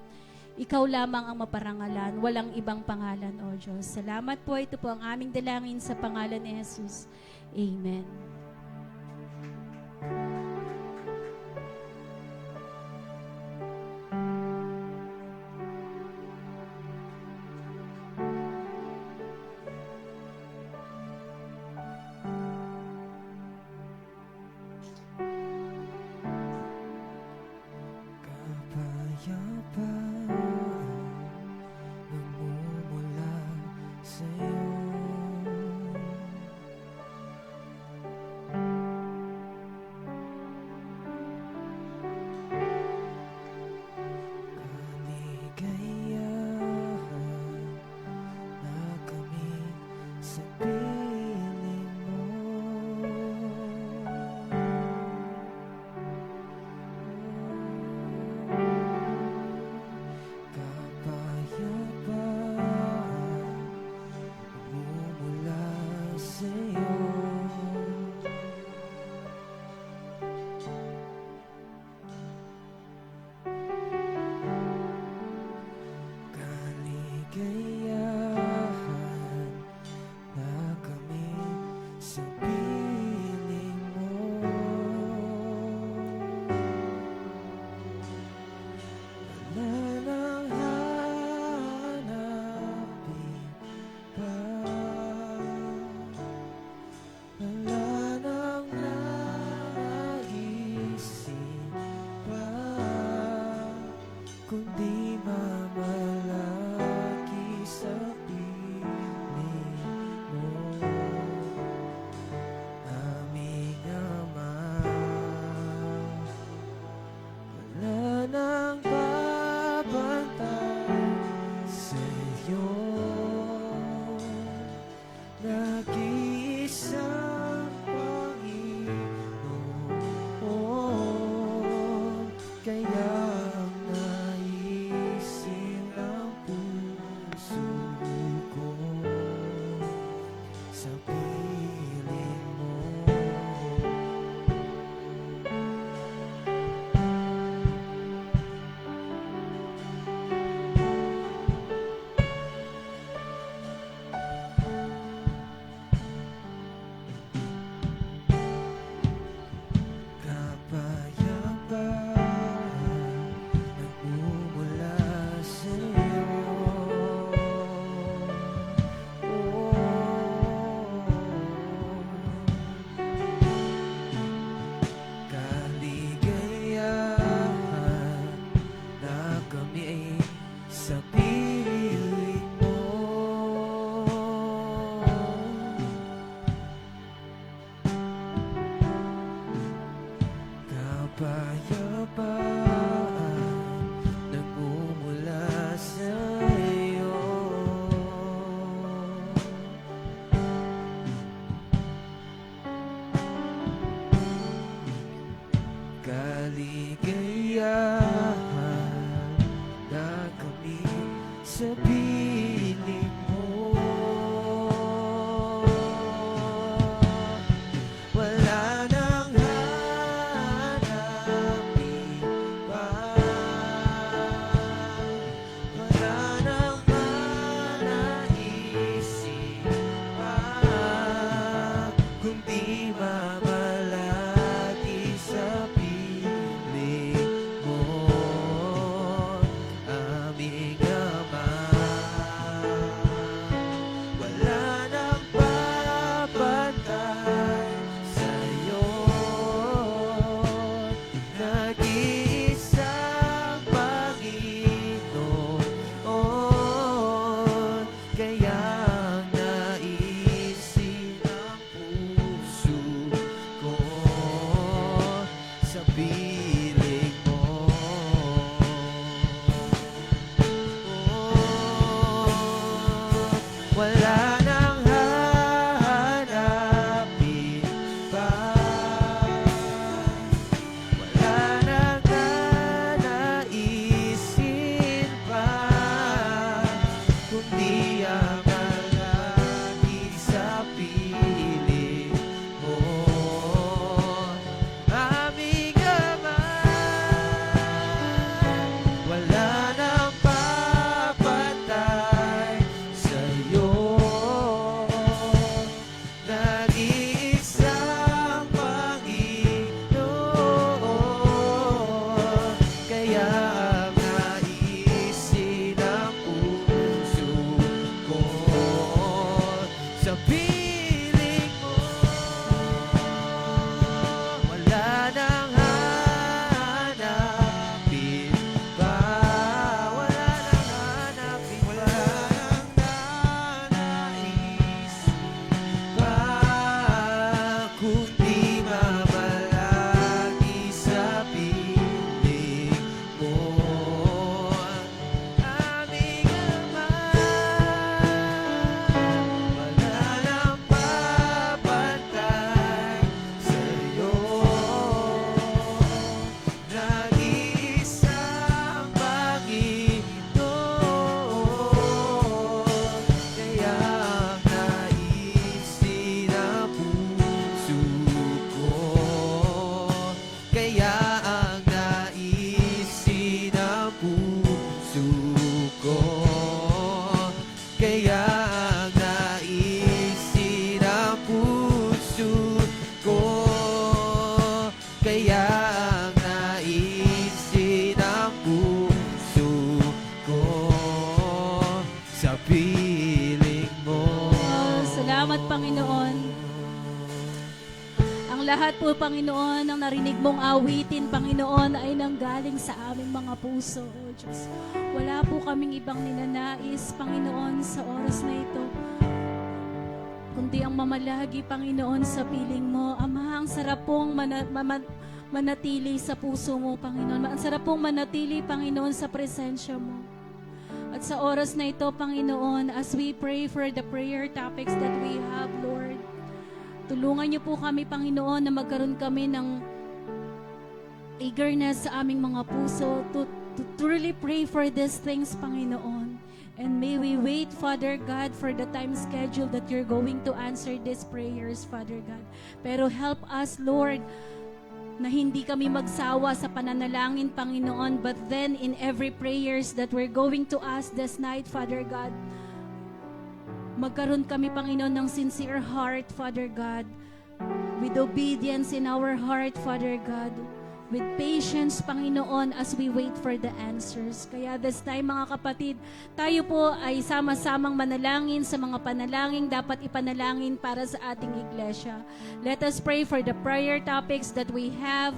ikaw lamang ang maparangalan, walang ibang pangalan, O Diyos. Salamat po. Ito po ang aming dalangin sa pangalan ni Jesus. Amen.
Aming Ama.
kundi ang malagi sa piling mo. Aming Ama, wala nang papatay sa'yo. Nag-iisang Panginoon, kaya ang naisin ng puso ko sa piling mo. Wala nang hanapin pa, wala nang hanapin pa, nanaisip pa, kundi mamalagi sa piling mo. Aming Ama, wala nang papantay sa'yo. Nag-iisang Panginoon, kaya ang naisin ang puso ko. Kaya ang naisin ang puso ko. Kaya ang naisin ang puso ko. Kaya ang naisin ang puso ko sa piling mo.
Oh, salamat, Panginoon. Ang lahat po, Panginoon, ang narinig mong awitin, Panginoon, ay nanggaling sa aming mga puso, oh Diyos. Wala po kaming ibang ninanais, Panginoon, sa oras na ito, kundi ang mamalagi, Panginoon, sa piling mo. Ama, ang sarap pong manatili sa puso mo, Panginoon. Ang sarap pong manatili, Panginoon, sa presensya mo. At sa oras na ito, Panginoon, as we pray for the prayer topics that we have, Lord, tulungan niyo po kami, Panginoon, na magkaroon kami ng eagerness sa aming mga puso to truly pray for these things, Panginoon. And may we wait, Father God, for the time schedule that you're going to answer these prayers, Father God. Pero help us, Lord, na hindi kami magsawa sa pananalangin, Panginoon, but then in every prayers that we're going to ask this night, Father God, magkaroon kami, Panginoon, ng sincere heart, Father God, with obedience in our heart, Father God, with patience, Panginoon, as we wait for the answers. Kaya this time, mga kapatid, tayo po ay sama-samang manalangin sa mga panalangin dapat ipanalangin para sa ating iglesia. Let us pray for the prayer topics that we have.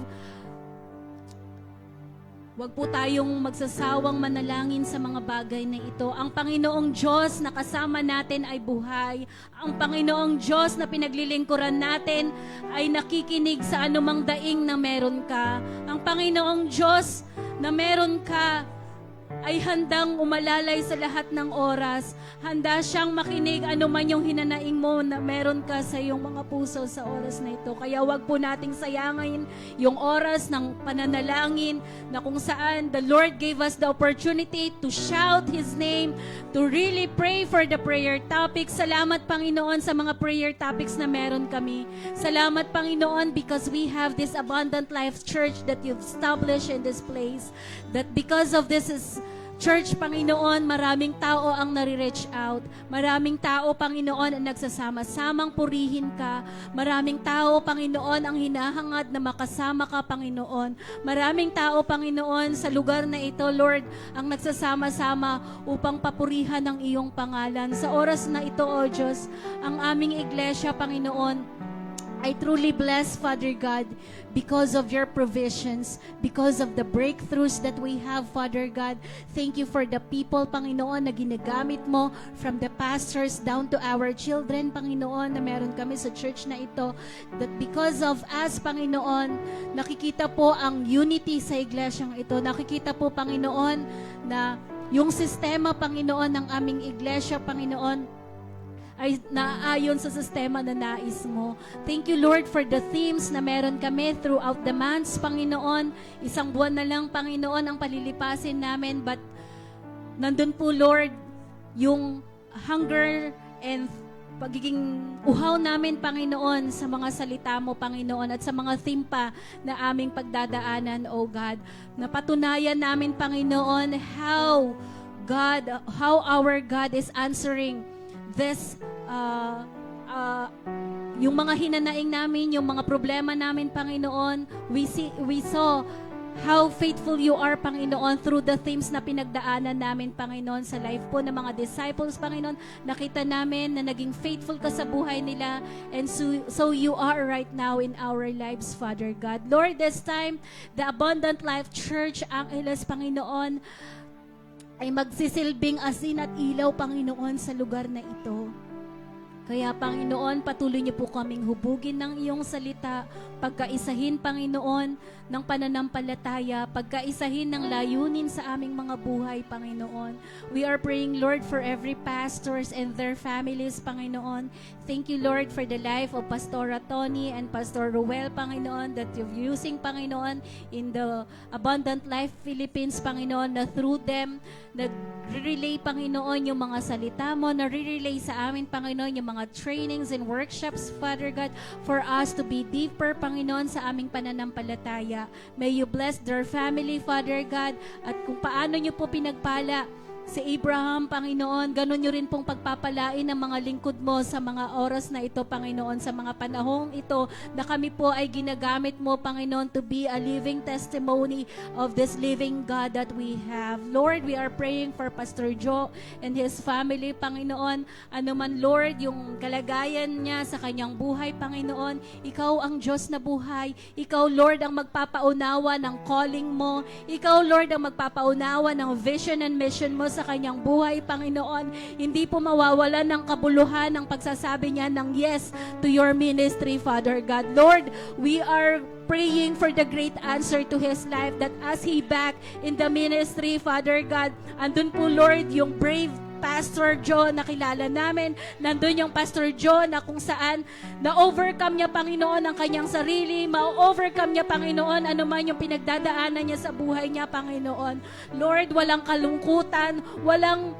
Huwag po tayong magsasawang manalangin sa mga bagay na ito. Ang Panginoong Diyos na kasama natin ay buhay. Ang Panginoong Diyos na pinaglilingkuran natin ay nakikinig sa anumang daing na meron ka. Ang Panginoong Diyos na meron ka ay handang umalalay sa lahat ng oras. Handa siyang makinig anuman yung hinanaing mo na meron ka sa iyong mga puso sa oras na ito. Kaya wag po nating sayangin yung oras ng pananalangin na kung saan the Lord gave us the opportunity to shout His name, to really pray for the prayer topics. Salamat, Panginoon, sa mga prayer topics na meron kami. Salamat, Panginoon, because we have this Abundant Life Church that you've established in this place. That because of this church, Panginoon, maraming tao ang nare-reach out. Maraming tao, Panginoon, ang nagsasama-samang purihin ka. Maraming tao, Panginoon, ang hinahangad na makasama ka, Panginoon. Maraming tao, Panginoon, sa lugar na ito, Lord, ang nagsasama-sama upang papurihan ang iyong pangalan. Sa oras na ito, O Diyos, ang aming iglesia, Panginoon, I truly bless, Father God, because of your provisions, because of the breakthroughs that we have, Father God. Thank you for the people, Panginoon, na ginagamit mo from the pastors down to our children, Panginoon, na meron kami sa church na ito. That because of us, Panginoon, nakikita po ang unity sa iglesyang ito. Nakikita po, Panginoon, na yung sistema, Panginoon, ng aming iglesia, Panginoon, ay naaayon sa sistema na nais mo. Thank you, Lord, for the themes na meron kami throughout the months, Panginoon. Isang buwan na lang, Panginoon, ang palilipasin namin, but nandun po, Lord, yung hunger and pagiging uhaw namin, Panginoon, sa mga salita mo, Panginoon, at sa mga theme pa na aming pagdadaanan, O God. Napatunayan namin, Panginoon, how our God is answering this, yung mga hinanaing namin, yung mga problema namin, Panginoon. We saw how faithful you are, Panginoon, through the themes na pinagdaanan namin, Panginoon, sa life po ng mga disciples, Panginoon. Nakita namin na naging faithful ka sa buhay nila, and so you are right now in our lives, Father God. Lord, this time, the Abundant Life Church Angeles, Panginoon, ay magsisilbing asin at ilaw, Panginoon, sa lugar na ito. Kaya, Panginoon, patuloy niyo po kaming hubugin ng iyong salita, pagkaisahin, Panginoon, ng pananampalataya, pagkaisahin ng layunin sa aming mga buhay, Panginoon. We are praying, Lord, for every pastors and their families, Panginoon. Thank you, Lord, for the life of Pastor Tony and Pastor Ruel, Panginoon, that you're using, Panginoon, in the Abundant Life Philippines, Panginoon, na through them, nag-relay, Panginoon, yung mga salita mo, na-relay sa amin, Panginoon, yung mga trainings and workshops, Father God, for us to be deeper, Panginoon, sa aming pananampalataya. May you bless their family, Father God, at kung paano nyo po pinagpala si Abraham, Panginoon, ganun nyo rin pong pagpapalain ng mga lingkod mo sa mga oras na ito, Panginoon, sa mga panahong ito na kami po ay ginagamit mo, Panginoon, to be a living testimony of this living God that we have. Lord, we are praying for Pastor Joe and his family, Panginoon. Ano man, Lord, yung kalagayan niya sa kanyang buhay, Panginoon, ikaw ang Diyos na buhay. Ikaw, Lord, ang magpapaunawa ng calling mo. Ikaw, Lord, ang magpapaunawa ng vision and mission mo sa kanyang buhay, Panginoon. Hindi po mawawalan ng kabuluhan ng pagsasabi niya ng yes to your ministry, Father God. Lord, we are praying for the great answer to his life, that as he back in the ministry, Father God, andun po, Lord, yung brave Pastor Joe na kilala namin. Nandun yung Pastor Joe na kung saan na-overcome niya, Panginoon, ang kanyang sarili. Ma-overcome niya, Panginoon, ano man yung pinagdadaanan niya sa buhay niya, Panginoon. Lord, walang kalungkutan, walang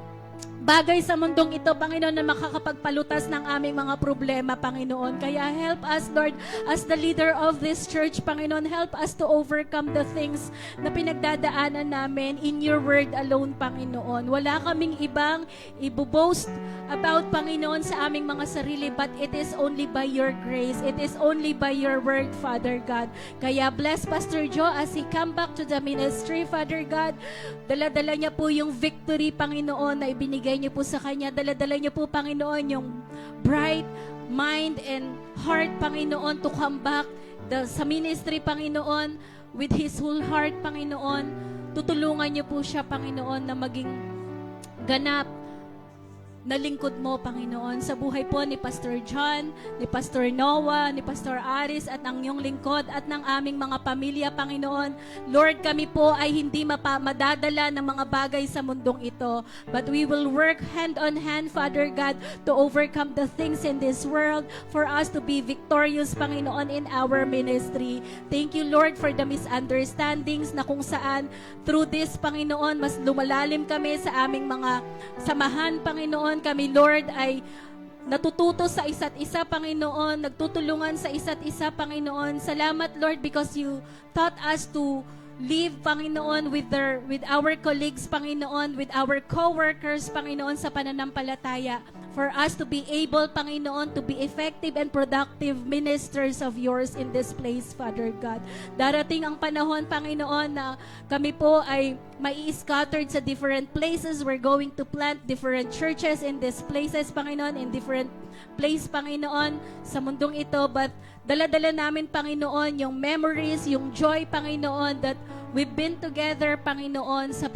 bagay sa mundong ito, Panginoon, na makakapagpalutas ng aming mga problema, Panginoon. Kaya help us, Lord, as the leader of this church, Panginoon, help us to overcome the things na pinagdadaanan namin in your word alone, Panginoon. Wala kaming ibang ibuboast about, Panginoon, sa aming mga sarili, but it is only by your grace. It is only by your word, Father God. Kaya bless Pastor Joe as he come back to the ministry, Father God. Dala-dala niya po yung victory, Panginoon, na ibinigay niyo po sa kanya. Dala-dala niyo po, Panginoon, yung bright mind and heart, Panginoon, to come back sa ministry, Panginoon, with his whole heart, Panginoon. Tutulungan niyo po siya, Panginoon, na maging ganap na lingkod mo, Panginoon, sa buhay po ni Pastor John, ni Pastor Noah, ni Pastor Aris, at ang iyong lingkod, at ng aming mga pamilya, Panginoon. Lord, kami po ay hindi madadala ng mga bagay sa mundong ito, but we will work hand on hand, Father God, to overcome the things in this world, for us to be victorious, Panginoon, in our ministry. Thank you, Lord, for the misunderstandings na kung saan, through this, Panginoon, mas lumalalim kami sa aming mga samahan, Panginoon. Kami, Lord, ay natututo sa isa't isa, Panginoon, nagtutulungan sa isa't isa, Panginoon. Salamat, Lord, because you taught us to live, Panginoon, with our colleagues, Panginoon, with our co-workers, Panginoon, sa pananampalataya, for us to be able, Panginoon, to be effective and productive ministers of yours in this place, Father God. Darating ang panahon, Panginoon, na kami po ay mai-scattered sa different places. We're going to plant different churches in these places, Panginoon, in different place, Panginoon, sa mundong ito. But dala-dala namin, Panginoon, yung memories, yung joy, Panginoon, that we've been together, Panginoon, sa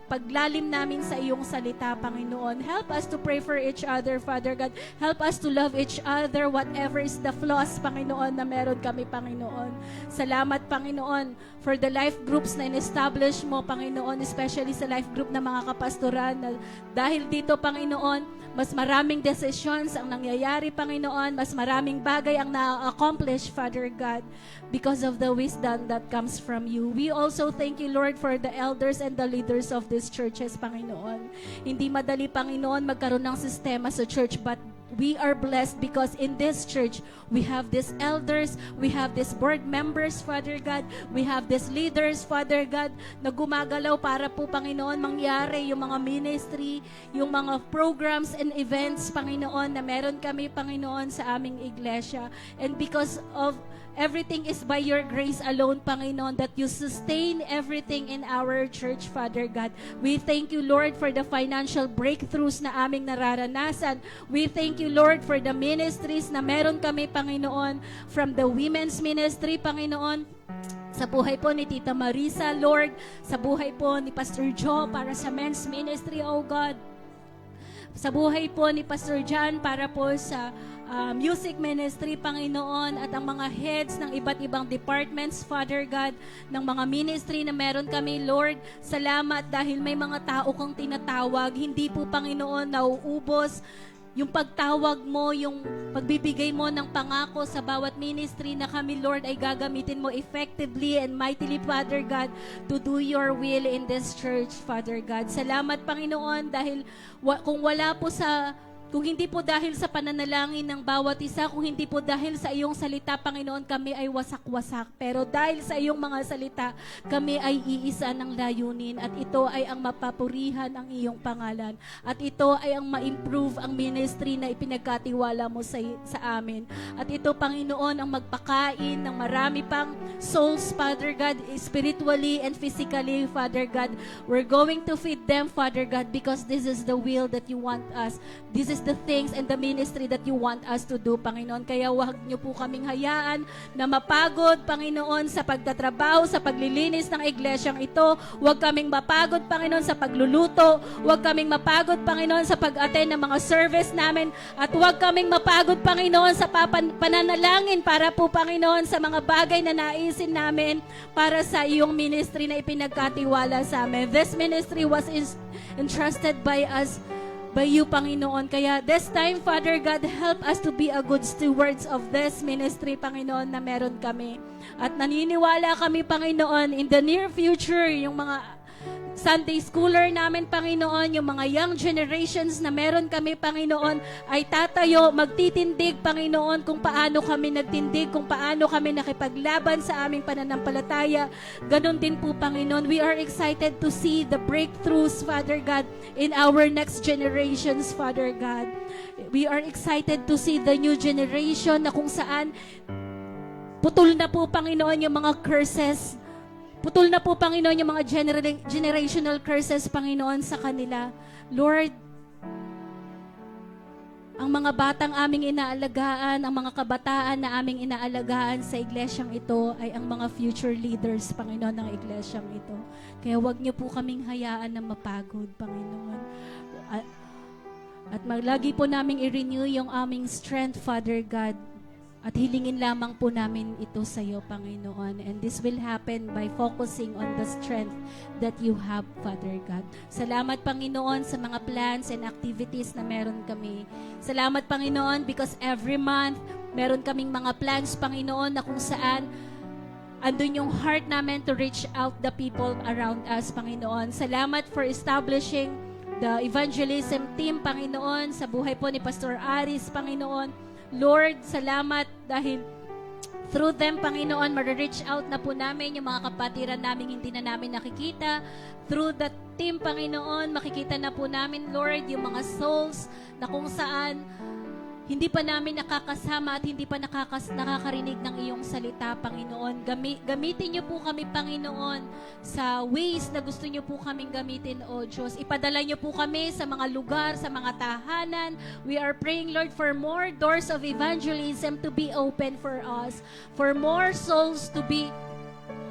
paglalim namin sa iyong salita, Panginoon. Help us to pray for each other, Father God. Help us to love each other, whatever is the flaws, Panginoon, na meron kami, Panginoon. Salamat, Panginoon, for the life groups na in-establish mo, Panginoon, especially sa life group na mga kapastoran. Na dahil dito, Panginoon, mas maraming decisions ang nangyayari, Panginoon, mas maraming bagay ang na-accomplish, Father God, because of the wisdom that comes from you. We also thank you, Lord, for the elders and the leaders of these churches, Panginoon. Hindi madali, Panginoon, magkaroon ng sistema sa church, but we are blessed because in this church, we have these elders, we have these board members, Father God, we have these leaders, Father God, na gumagalaw para po, Panginoon, mangyari yung mga ministry, yung mga programs and events, Panginoon, na meron kami, Panginoon, sa aming iglesia. And because of everything is by your grace alone, Panginoon, that you sustain everything in our church, Father God. We thank you, Lord, for the financial breakthroughs na aming nararanasan. We thank you, Lord, for the ministries na meron kami, Panginoon, from the women's ministry, Panginoon, sa buhay po ni Tita Marisa, Lord, sa buhay po ni Pastor Joe, para sa men's ministry, oh God, sa buhay po ni Pastor John, para po sa music ministry, Panginoon, at ang mga heads ng iba't ibang departments, Father God, ng mga ministry na meron kami, Lord. Salamat dahil may mga tao kang tinatawag. Hindi po, Panginoon, nauubos yung pagtawag mo, yung pagbibigay mo ng pangako sa bawat ministry na kami, Lord, ay gagamitin mo effectively and mightily, Father God, to do your will in this church, Father God. Salamat, Panginoon, dahil kung hindi po dahil sa pananalangin ng bawat isa, kung hindi po dahil sa iyong salita, Panginoon, kami ay wasak-wasak. Pero dahil sa iyong mga salita, kami ay iisa ng layunin, at ito ay ang mapapurihan ang iyong pangalan. At ito ay ang ma-improve ang ministry na ipinagkatiwala mo sa amin. At ito, Panginoon, ang magpakain ng marami pang souls, Father God, spiritually and physically, Father God. We're going to feed them, Father God, because this is the will that you want us. This is the things and the ministry that you want us to do, Panginoon. Kaya huwag niyo po kaming hayaan na mapagod, Panginoon, sa pagtatrabaho, sa paglilinis ng iglesyang ito. Huwag kaming mapagod, Panginoon, sa pagluluto. Huwag kaming mapagod, Panginoon, sa pag-attend ng mga service namin. At huwag kaming mapagod, Panginoon, sa pananalangin para po, Panginoon, sa mga bagay na naisin namin para sa iyong ministry na ipinagkatiwala sa amin. This ministry was entrusted by us, by you, Panginoon. Kaya this time, Father God, help us to be a good stewards of this ministry, Panginoon, na meron kami. At naniniwala kami, Panginoon, in the near future, yung mga Sunday schooler namin, Panginoon, yung mga young generations na meron kami, Panginoon, ay tatayo, magtitindig, Panginoon, kung paano kami nagtindig, kung paano kami nakipaglaban sa aming pananampalataya. Ganon din po, Panginoon. We are excited to see the breakthroughs, Father God, in our next generations, Father God. We are excited to see the new generation na kung saan putol na po, Panginoon, yung mga curses. Putol na po, Panginoon, yung mga generational curses, Panginoon, sa kanila. Lord, ang mga batang aming inaalagaan, ang mga kabataan na aming inaalagaan sa iglesyang ito ay ang mga future leaders, Panginoon, ng iglesyang ito. Kaya huwag niyo po kaming hayaan na mapagod, Panginoon. At lagi po naming i-renew yung aming strength, Father God. At hilingin lamang po namin ito sa iyo, Panginoon. And this will happen by focusing on the strength that you have, Father God. Salamat, Panginoon, sa mga plans and activities na meron kami. Salamat, Panginoon, because every month, meron kaming mga plans, Panginoon, na kung saan andun yung heart namin to reach out the people around us, Panginoon. Salamat for establishing the evangelism team, Panginoon, sa buhay po ni Pastor Aris, Panginoon. Lord, salamat dahil through them, Panginoon, ma-reach out na po namin yung mga kapatiran namin hindi na namin nakikita. Through that team, Panginoon, makikita na po namin, Lord, yung mga souls na kung saan hindi pa namin nakakasama at hindi pa nakakarinig ng iyong salita, Panginoon. Gamitin niyo po kami, Panginoon, sa ways na gusto niyo po kaming gamitin, O Diyos. Ipadala niyo po kami sa mga lugar, sa mga tahanan. We are praying, Lord, for more doors of evangelism to be open for us, for more souls to be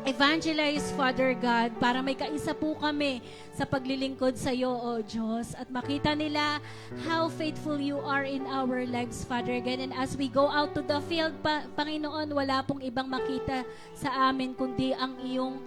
evangelize, Father God, para may kaisa po kami sa paglilingkod sa iyo, O Diyos, at makita nila how faithful you are in our lives, Father God. And as we go out to the field, Panginoon, wala pong ibang makita sa amin kundi ang iyong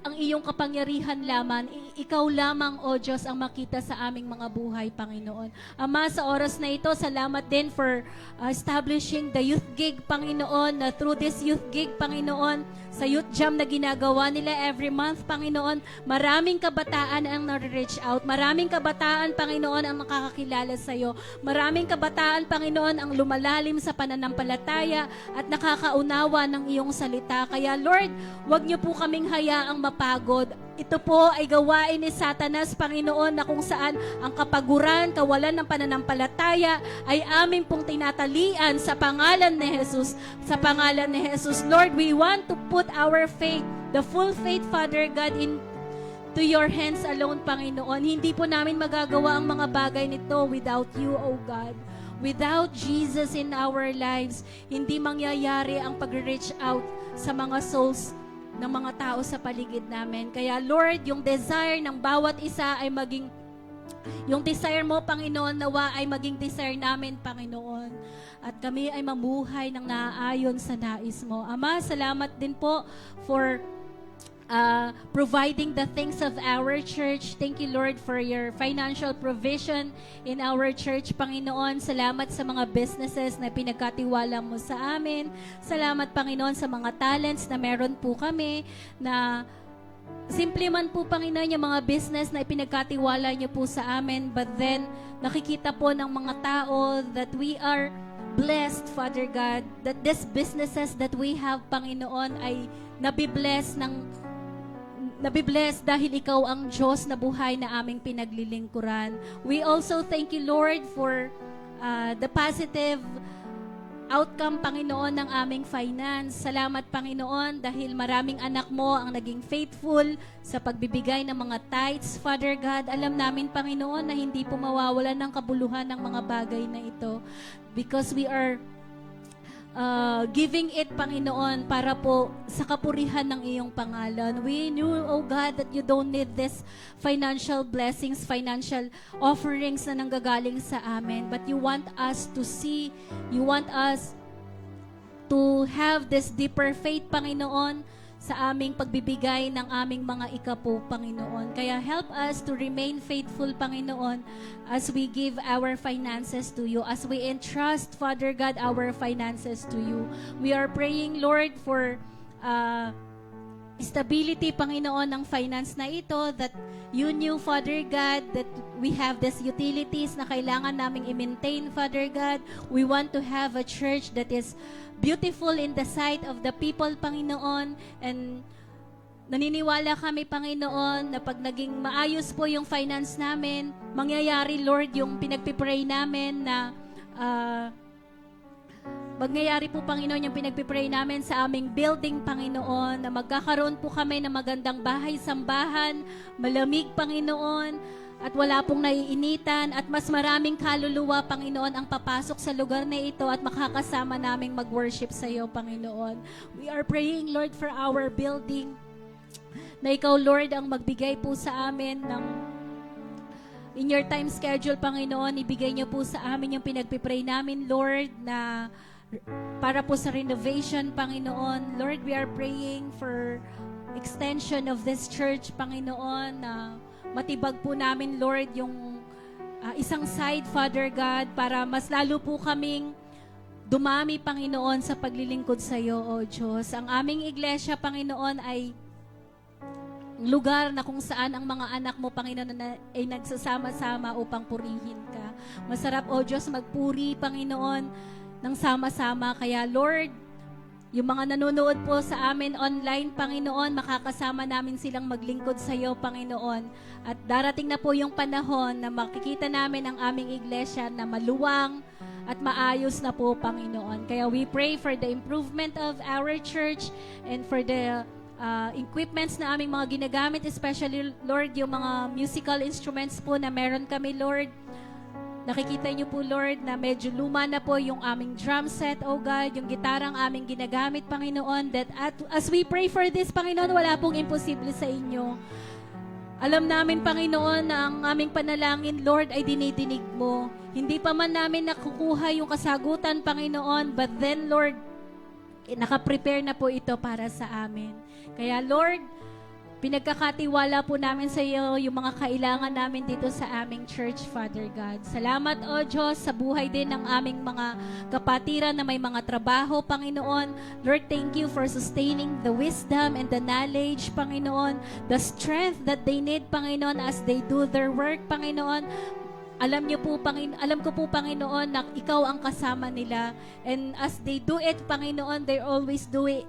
ang iyong kapangyarihan lamang, ikaw lamang, O Diyos, ang makita sa aming mga buhay, Panginoon. Ama, sa oras na ito, salamat din for establishing the youth gig, Panginoon, na through this youth gig, Panginoon, sa youth jam na ginagawa nila every month, Panginoon, maraming kabataan ang na-reach out. Maraming kabataan, Panginoon, ang nakakakilala sa iyo. Maraming kabataan, Panginoon, ang lumalalim sa pananampalataya at nakakaunawa ng iyong salita. Kaya, Lord, huwag niyo po kaming hayaang mapagod. Ito po ay gawain ni Satanas, Panginoon, na kung saan ang kapaguran, kawalan ng pananampalataya ay amin pong tinatalian sa pangalan ni Jesus. Sa pangalan ni Jesus, Lord, we want to put our faith, the full faith, Father God, in to your hands alone, Panginoon. Hindi po namin magagawa ang mga bagay nito without you, O God. Without Jesus in our lives, hindi mangyayari ang pag-reach out sa mga souls ng mga tao sa paligid namin. Kaya Lord, yung desire ng bawat isa ay maging, yung desire mo, Panginoon, nawa ay maging desire namin, Panginoon. At kami ay mamuhay ng naaayon sa nais mo. Ama, salamat din po for providing the things of our church. Thank you, Lord, for your financial provision in our church, Panginoon. Salamat sa mga businesses na pinagkatiwala mo sa amin. Salamat, Panginoon, sa mga talents na meron po kami, na simple man po, Panginoon, yung mga business na ipinagkatiwala niyo po sa amin, but then nakikita po ng mga tao that we are blessed, Father God, that these businesses that we have, Panginoon, ay nabibless dahil ikaw ang Diyos na buhay na aming pinaglilingkuran. We also thank you, Lord, for the positive outcome, Panginoon, ng aming finance. Salamat, Panginoon, dahil maraming anak mo ang naging faithful sa pagbibigay ng mga tithes, Father God. Alam namin, Panginoon, na hindi po mawawalan ng kabuluhan ng mga bagay na ito because we are giving it, Panginoon, para po sa kapurihan ng iyong pangalan. We knew, oh God, that you don't need this financial blessings, financial offerings na nanggagaling sa amin, but you want us to see, you want us to have this deeper faith, Panginoon, sa aming pagbibigay ng aming mga ikapo, Panginoon. Kaya help us to remain faithful, Panginoon, as we give our finances to you, as we entrust, Father God, our finances to you. We are praying, Lord, for stability, Panginoon, ng finance na ito, that you knew, Father God, that we have these utilities na kailangan naming i-maintain, Father God. We want to have a church that is beautiful in the sight of the people, Panginoon, and naniniwala kami, Panginoon, na pag naging maayos po yung finance namin, mangyayari, Lord, yung pinagpipray namin na mangyayari po, Panginoon, yung pinagpipray namin sa aming building, Panginoon, na magkakaroon po kami ng magandang bahay-sambahan, malamig, Panginoon, at wala pong naiinitan, at mas maraming kaluluwa, Panginoon, ang papasok sa lugar na ito at makakasama naming mag-worship sa iyo, Panginoon. We are praying, Lord, for our building, na ikaw, Lord, ang magbigay po sa amin ng in your time schedule, Panginoon, ibigay niyo po sa amin yung pinagpipray namin, Lord, na para po sa renovation, Panginoon. Lord, we are praying for extension of this church, Panginoon, na matibag po namin, Lord, yung isang side, Father God, para mas lalo po kaming dumami, Panginoon, sa paglilingkod sa iyo, O Diyos. Ang aming iglesia, Panginoon, ay lugar na kung saan ang mga anak mo, Panginoon, ay nagsasama-sama upang purihin ka. Masarap, O Diyos, magpuri, Panginoon, ng sama-sama. Kaya, Lord, yung mga nanonood po sa amin online, Panginoon, makakasama namin silang maglingkod sa iyo, Panginoon. At darating na po yung panahon na makikita namin ang aming iglesia na maluwang at maayos na po, Panginoon. Kaya we pray for the improvement of our church and for the equipments na aming mga ginagamit, especially, Lord, yung mga musical instruments po na meron kami, Lord. Nakikita niyo po, Lord, na medyo luma na po yung aming drum set, oh God, yung gitarang aming ginagamit, Panginoon, that as we pray for this, Panginoon, wala pong imposible sa inyo. Alam namin, Panginoon, na ang aming panalangin, Lord, ay dinidinig mo. Hindi pa man namin nakukuha yung kasagutan, Panginoon, but then, Lord, nakaprepare na po ito para sa amin. Kaya Lord, pinagkakatiwala po namin sa iyo yung mga kailangan namin dito sa aming church, Father God. Salamat, O Diyos, sa buhay din ng aming mga kapatiran na may mga trabaho, Panginoon. Lord, thank you for sustaining the wisdom and the knowledge, Panginoon, the strength that they need, Panginoon, as they do their work, Panginoon. Alam ko po, Panginoon, na ikaw ang kasama nila. And as they do it, Panginoon, they're always doing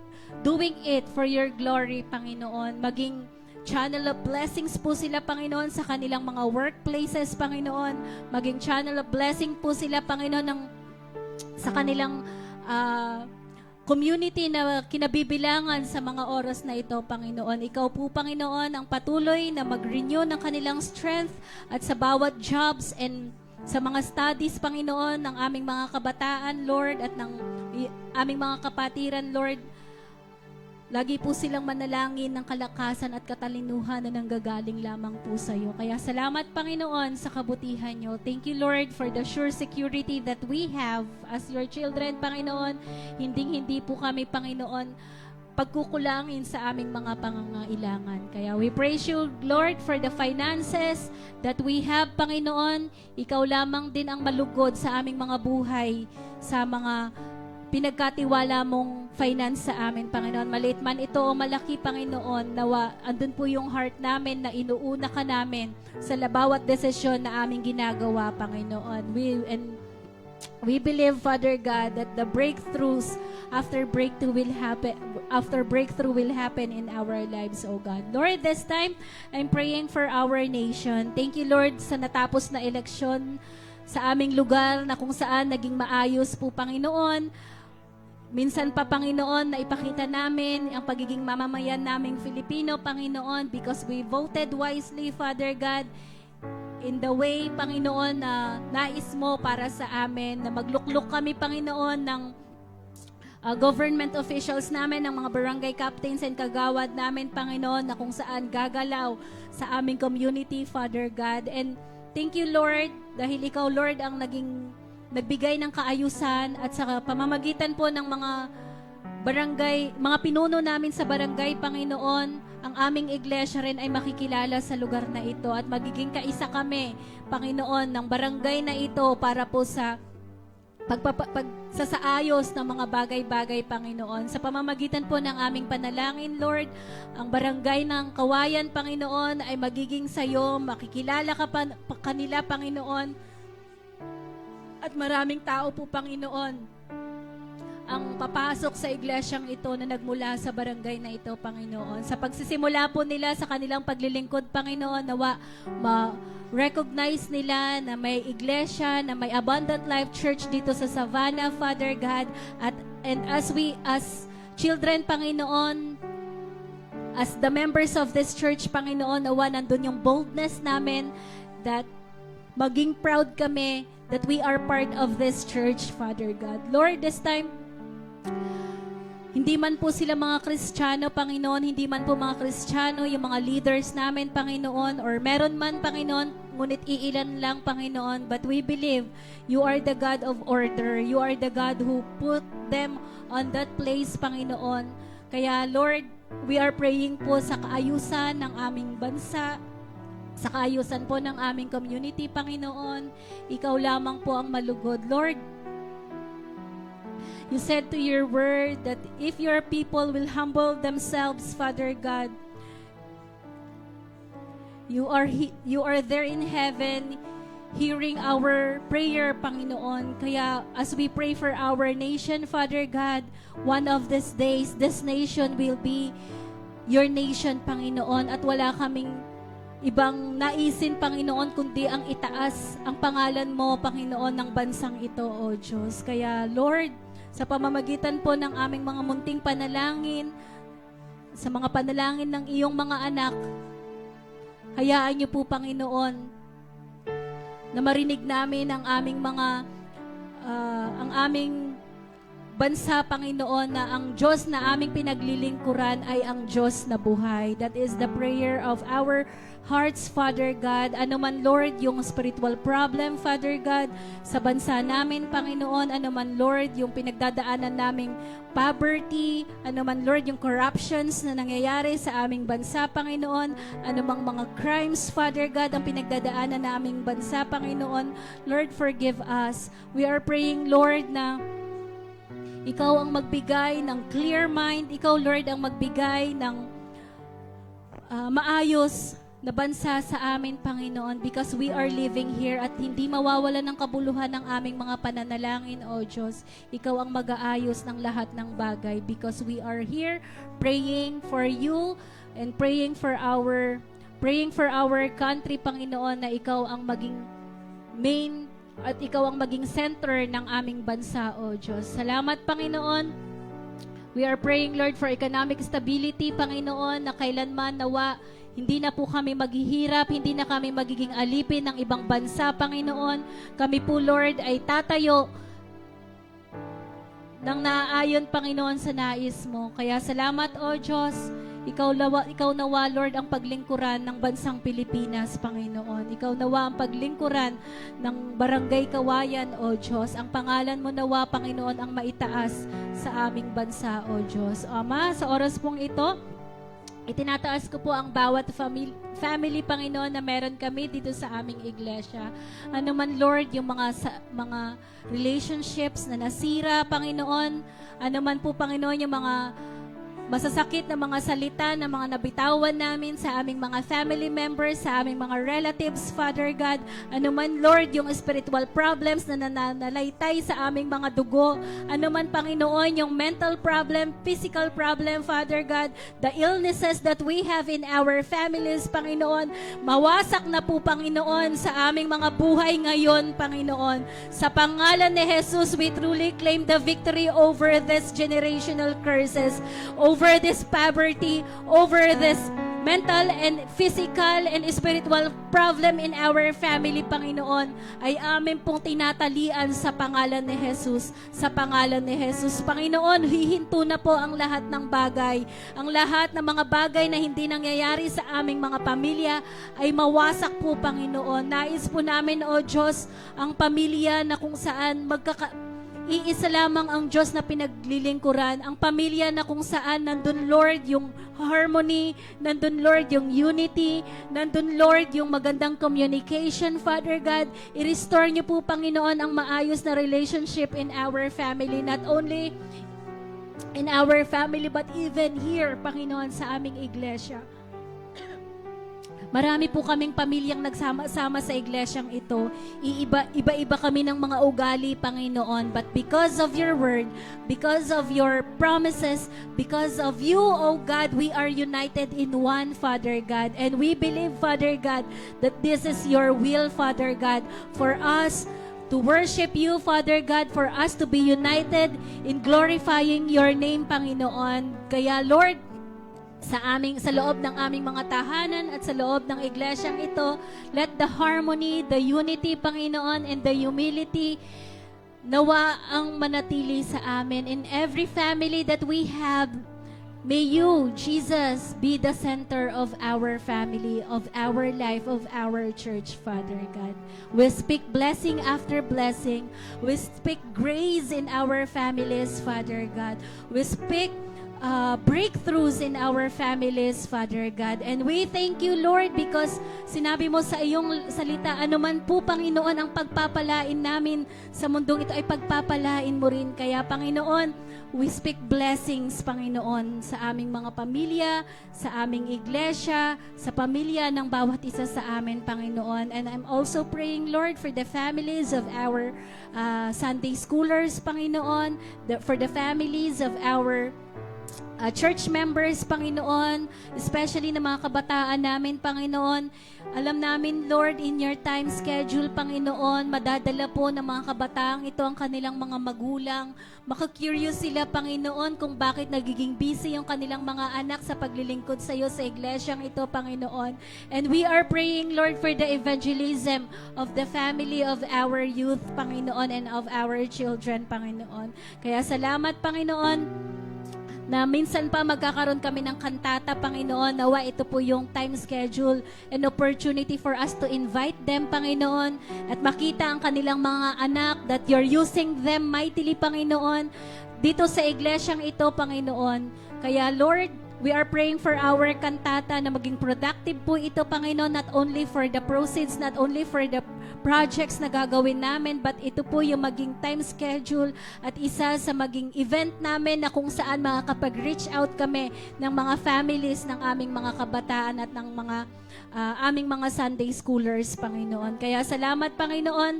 it for your glory, Panginoon. Maging channel of blessings po sila, Panginoon, sa kanilang mga workplaces, Panginoon. Maging channel of blessing po sila, Panginoon, sa kanilang community na kinabibilangan sa mga oras na ito, Panginoon. Ikaw po, Panginoon, ang patuloy na mag-renew ng kanilang strength at sa bawat jobs and sa mga studies, Panginoon, ng aming mga kabataan, Lord, at ng aming mga kapatiran, Lord. Lagi po silang manalangin ng kalakasan at katalinuhan na nanggagaling lamang po sa iyo. Kaya salamat, Panginoon, sa kabutihan niyo. Thank you, Lord, for the sure security that we have as your children, Panginoon. Hindi po kami, Panginoon, pagkukulangin sa aming mga pangangailangan. Kaya we praise you, Lord, for the finances that we have, Panginoon. Ikaw lamang din ang malugod sa aming mga buhay, sa mga pinagkatiwala mong finance sa amin, Panginoon. Maliit man ito o malaki, Panginoon, nawa, andun po yung heart namin na inuuna ka namin sa bawat desisyon na aming ginagawa, Panginoon. We believe, Father God, that the breakthroughs after breakthrough will happen in our lives, oh God. Lord, this time, I'm praying for our nation. Thank you, Lord, sa natapos na eleksyon sa aming lugar na kung saan naging maayos po, Panginoon. Minsan pa, Panginoon, na ipakita namin ang pagiging mamamayan naming Filipino, Panginoon, because we voted wisely, Father God, in the way, Panginoon, na nais mo para sa amin, na magluklok kami, Panginoon, ng government officials namin, ng mga barangay captains and kagawad namin, Panginoon, na kung saan gagalaw sa aming community, Father God. And thank you, Lord, dahil ikaw, Lord, ang nagbigay ng kaayusan at sa pamamagitan po ng mga barangay, mga pinuno namin sa barangay, Panginoon, ang aming iglesia rin ay makikilala sa lugar na ito at magiging kaisa kami, Panginoon, ng barangay na ito para po sa pagsasaayos ng mga bagay-bagay, Panginoon. Sa pamamagitan po ng aming panalangin, Lord, ang barangay ng Kawayan, Panginoon, ay magiging sayo, makikilala ka kanila, Panginoon. At maraming tao po, Panginoon, ang papasok sa iglesyang ito na nagmula sa barangay na ito, Panginoon. Sa pagsisimula po nila sa kanilang paglilingkod, Panginoon, nawa ma-recognize nila na may iglesia, na may Abundant Life Church dito sa Savannah, Father God. And as children, Panginoon, as the members of this church, Panginoon, nawa nandun yung boldness namin that maging proud kami that we are part of this church, Father God. Lord, this time, hindi man po sila mga Kristiyano, Panginoon, hindi man po mga Kristiyano, yung mga leaders namin, Panginoon, or meron man, Panginoon, ngunit iilan lang, Panginoon, but we believe you are the God of order. You are the God who put them on that place, Panginoon. Kaya, Lord, we are praying po sa kaayusan ng aming bansa, sa kaayusan po ng aming community, Panginoon. Ikaw lamang po ang malugod. Lord, you said to your word that if your people will humble themselves, Father God, you are there in heaven hearing our prayer, Panginoon. Kaya as we pray for our nation, Father God, one of these days, this nation will be your nation, Panginoon, at wala kaming ibang naisin, Panginoon, kundi ang itaas ang pangalan mo, Panginoon, ng bansang ito, O Diyos. Kaya, Lord, sa pamamagitan po ng aming mga munting panalangin, sa mga panalangin ng iyong mga anak, hayaan niyo po, Panginoon, na marinig namin ang aming bansa, Panginoon, na ang Diyos na aming pinaglilingkuran ay ang Diyos na buhay. That is the prayer of our hearts, Father God. Ano man, Lord, yung spiritual problem, Father God, sa bansa namin, Panginoon. Ano man, Lord, yung pinagdadaanan naming poverty. Ano man, Lord, yung corruptions na nangyayari sa aming bansa, Panginoon. Ano mang mga crimes, Father God, ang pinagdadaanan naming bansa, Panginoon. Lord, forgive us. We are praying, Lord, na Ikaw ang magbigay ng clear mind. Ikaw, Lord, ang magbigay ng maayos na bansa sa amin, Panginoon, because we are living here at hindi mawawala ng kabuluhan ng aming mga pananalangin, O Diyos. Ikaw ang mag-aayos ng lahat ng bagay because we are here praying for you and praying for our country, Panginoon, na ikaw ang maging main at ikaw ang maging center ng aming bansa, O Diyos. Salamat, Panginoon. We are praying, Lord, for economic stability, Panginoon, na kailanman nawa hindi na po kami maghihirap, hindi na kami magiging alipin ng ibang bansa, Panginoon. Kami po, Lord, ay tatayo ng naaayon, Panginoon, sa nais mo. Kaya salamat, O Diyos. Ikaw nawa, Lord, ang paglingkuran ng bansang Pilipinas, Panginoon. Ikaw nawa ang paglingkuran ng Barangay Kawayan, O Diyos. Ang pangalan mo nawa, Panginoon, ang maitaas sa aming bansa, O Diyos. Ama, sa oras pong ito, itinataas ko po ang bawat family, Panginoon, na meron kami dito sa aming iglesia. Ano man, Lord, yung mga relationships na nasira, Panginoon. Ano man po, Panginoon, yung mga masasakit na mga salita na mga nabitawan namin sa aming mga family members, sa aming mga relatives, Father God. Ano man, Lord, yung spiritual problems na nananalaytay sa aming mga dugo. Ano man, Panginoon, yung mental problem, physical problem, Father God, the illnesses that we have in our families, Panginoon, mawasak na po, Panginoon, sa aming mga buhay ngayon, Panginoon. Sa pangalan ni Jesus, we truly claim the victory over this generational curses, over this poverty, over this mental and physical and spiritual problem in our family, Panginoon, ay amin pong tinatalian sa pangalan ni Jesus. Sa pangalan ni Jesus, Panginoon, hihinto na po ang lahat ng bagay. Ang lahat ng mga bagay na hindi nangyayari sa aming mga pamilya ay mawasak po, Panginoon. Nais po namin, O Diyos, ang pamilya na kung saan iisa lamang ang Diyos na pinaglilingkuran. Ang pamilya na kung saan nandun, Lord, yung harmony, nandun, Lord, yung unity, nandun, Lord, yung magandang communication, Father God. I-restore niyo po, Panginoon, ang maayos na relationship in our family. Not only in our family, but even here, Panginoon, sa aming iglesia. Marami po kaming pamilyang nagsama-sama sa iglesyang ito. Iba-iba kami ng mga ugali, Panginoon. But because of your word, because of your promises, because of you, O God, we are united in one, Father God. And we believe, Father God, that this is your will, Father God, for us to worship you, Father God, for us to be united in glorifying your name, Panginoon. Kaya, Lord, sa loob ng aming mga tahanan at sa loob ng iglesyang ito, let the harmony, the unity, Panginoon, and the humility nawa ang manatili sa amin. In every family that we have, may you, Jesus, be the center of our family, of our life, of our church, Father God. We speak blessing after blessing. We speak grace in our families, Father God. We speak breakthroughs in our families, Father God. And we thank you, Lord, because sinabi mo sa iyong salita, anuman po, Panginoon, ang pagpapalain namin sa mundong ito ay pagpapalain mo rin. Kaya, Panginoon, we speak blessings, Panginoon, sa aming mga pamilya, sa aming iglesia, sa pamilya ng bawat isa sa amin, Panginoon. And I'm also praying, Lord, for the families of our Sunday schoolers, Panginoon, for the families of our church members, Panginoon, especially ng mga kabataan namin, Panginoon. Alam namin, Lord, in your time schedule, Panginoon, madadala po ng mga kabataang ito ang kanilang mga magulang. Makakurious sila, Panginoon, kung bakit nagiging busy yung kanilang mga anak sa paglilingkod sa iyo sa iglesyang ito, Panginoon. And we are praying, Lord, for the evangelism of the family of our youth, Panginoon, and of our children, Panginoon. Kaya salamat, Panginoon, na minsan pa magkakaroon kami ng kantata, Panginoon. Nawa ito po yung time schedule and opportunity for us to invite them, Panginoon, at makita ang kanilang mga anak that you're using them mightily, Panginoon, dito sa iglesyang ito, Panginoon. Kaya, Lord, we are praying for our kantata na maging productive po ito, Panginoon, not only for the proceeds, not only for the projects na gagawin namin, but ito po yung maging time schedule at isa sa maging event namin na kung saan makakapag-reach out kami ng mga families ng aming mga kabataan at ng mga aming mga Sunday schoolers, Panginoon. Kaya salamat, Panginoon,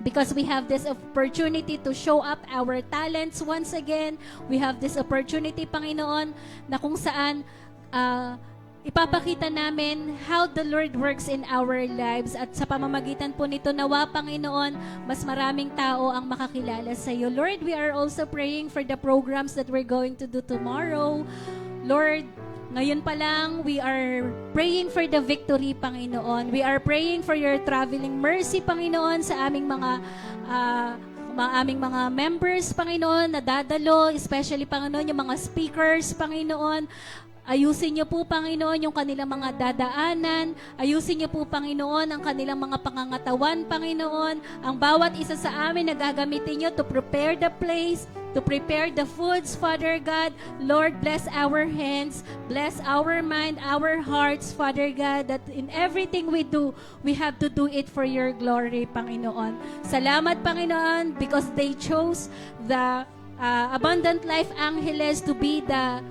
because we have this opportunity to show up our talents once again. We have this opportunity, Panginoon, na kung saan ipapakita namin how the Lord works in our lives, at sa pamamagitan po nito, nawa, Panginoon, mas maraming tao ang makakilala sa iyo. Lord, we are also praying for the programs that we're going to do tomorrow. Lord, ngayon pa lang, we are praying for the victory, Panginoon. We are praying for your traveling mercy, Panginoon, sa aming aming mga members, Panginoon, na dadalo, especially, Panginoon, yung mga speakers, Panginoon. Ayusin niyo po, Panginoon, yung kanilang mga dadaanan. Ayusin niyo po, Panginoon, ang kanilang mga pangangatawan, Panginoon. Ang bawat isa sa amin na gagamitin niyo to prepare the place, to prepare the foods, Father God. Lord, bless our hands, bless our mind, our hearts, Father God, that in everything we do, we have to do it for your glory, Panginoon. Salamat, Panginoon, because they chose the Abundant Life Angeles to be the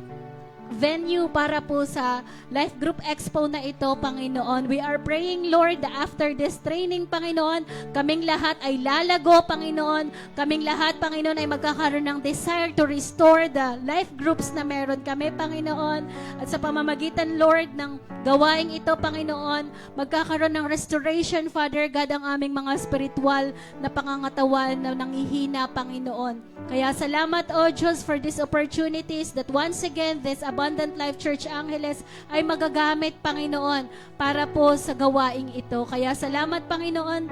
venue para po sa Life Group Expo na ito, Panginoon. We are praying, Lord, that after this training, Panginoon, kaming lahat ay lalago, Panginoon. Kaming lahat, Panginoon, ay magkakaroon ng desire to restore the life groups na meron kami, Panginoon. At sa pamamagitan, Lord, ng gawaing ito, Panginoon, magkakaroon ng restoration, Father God, ang aming mga spiritual na pangangatawan na nanghihina, Panginoon. Kaya salamat, O Diyos, for these opportunities that once again, this Abundant Life Church Angeles ay magagamit, Panginoon, para po sa gawaing ito. Kaya salamat, Panginoon,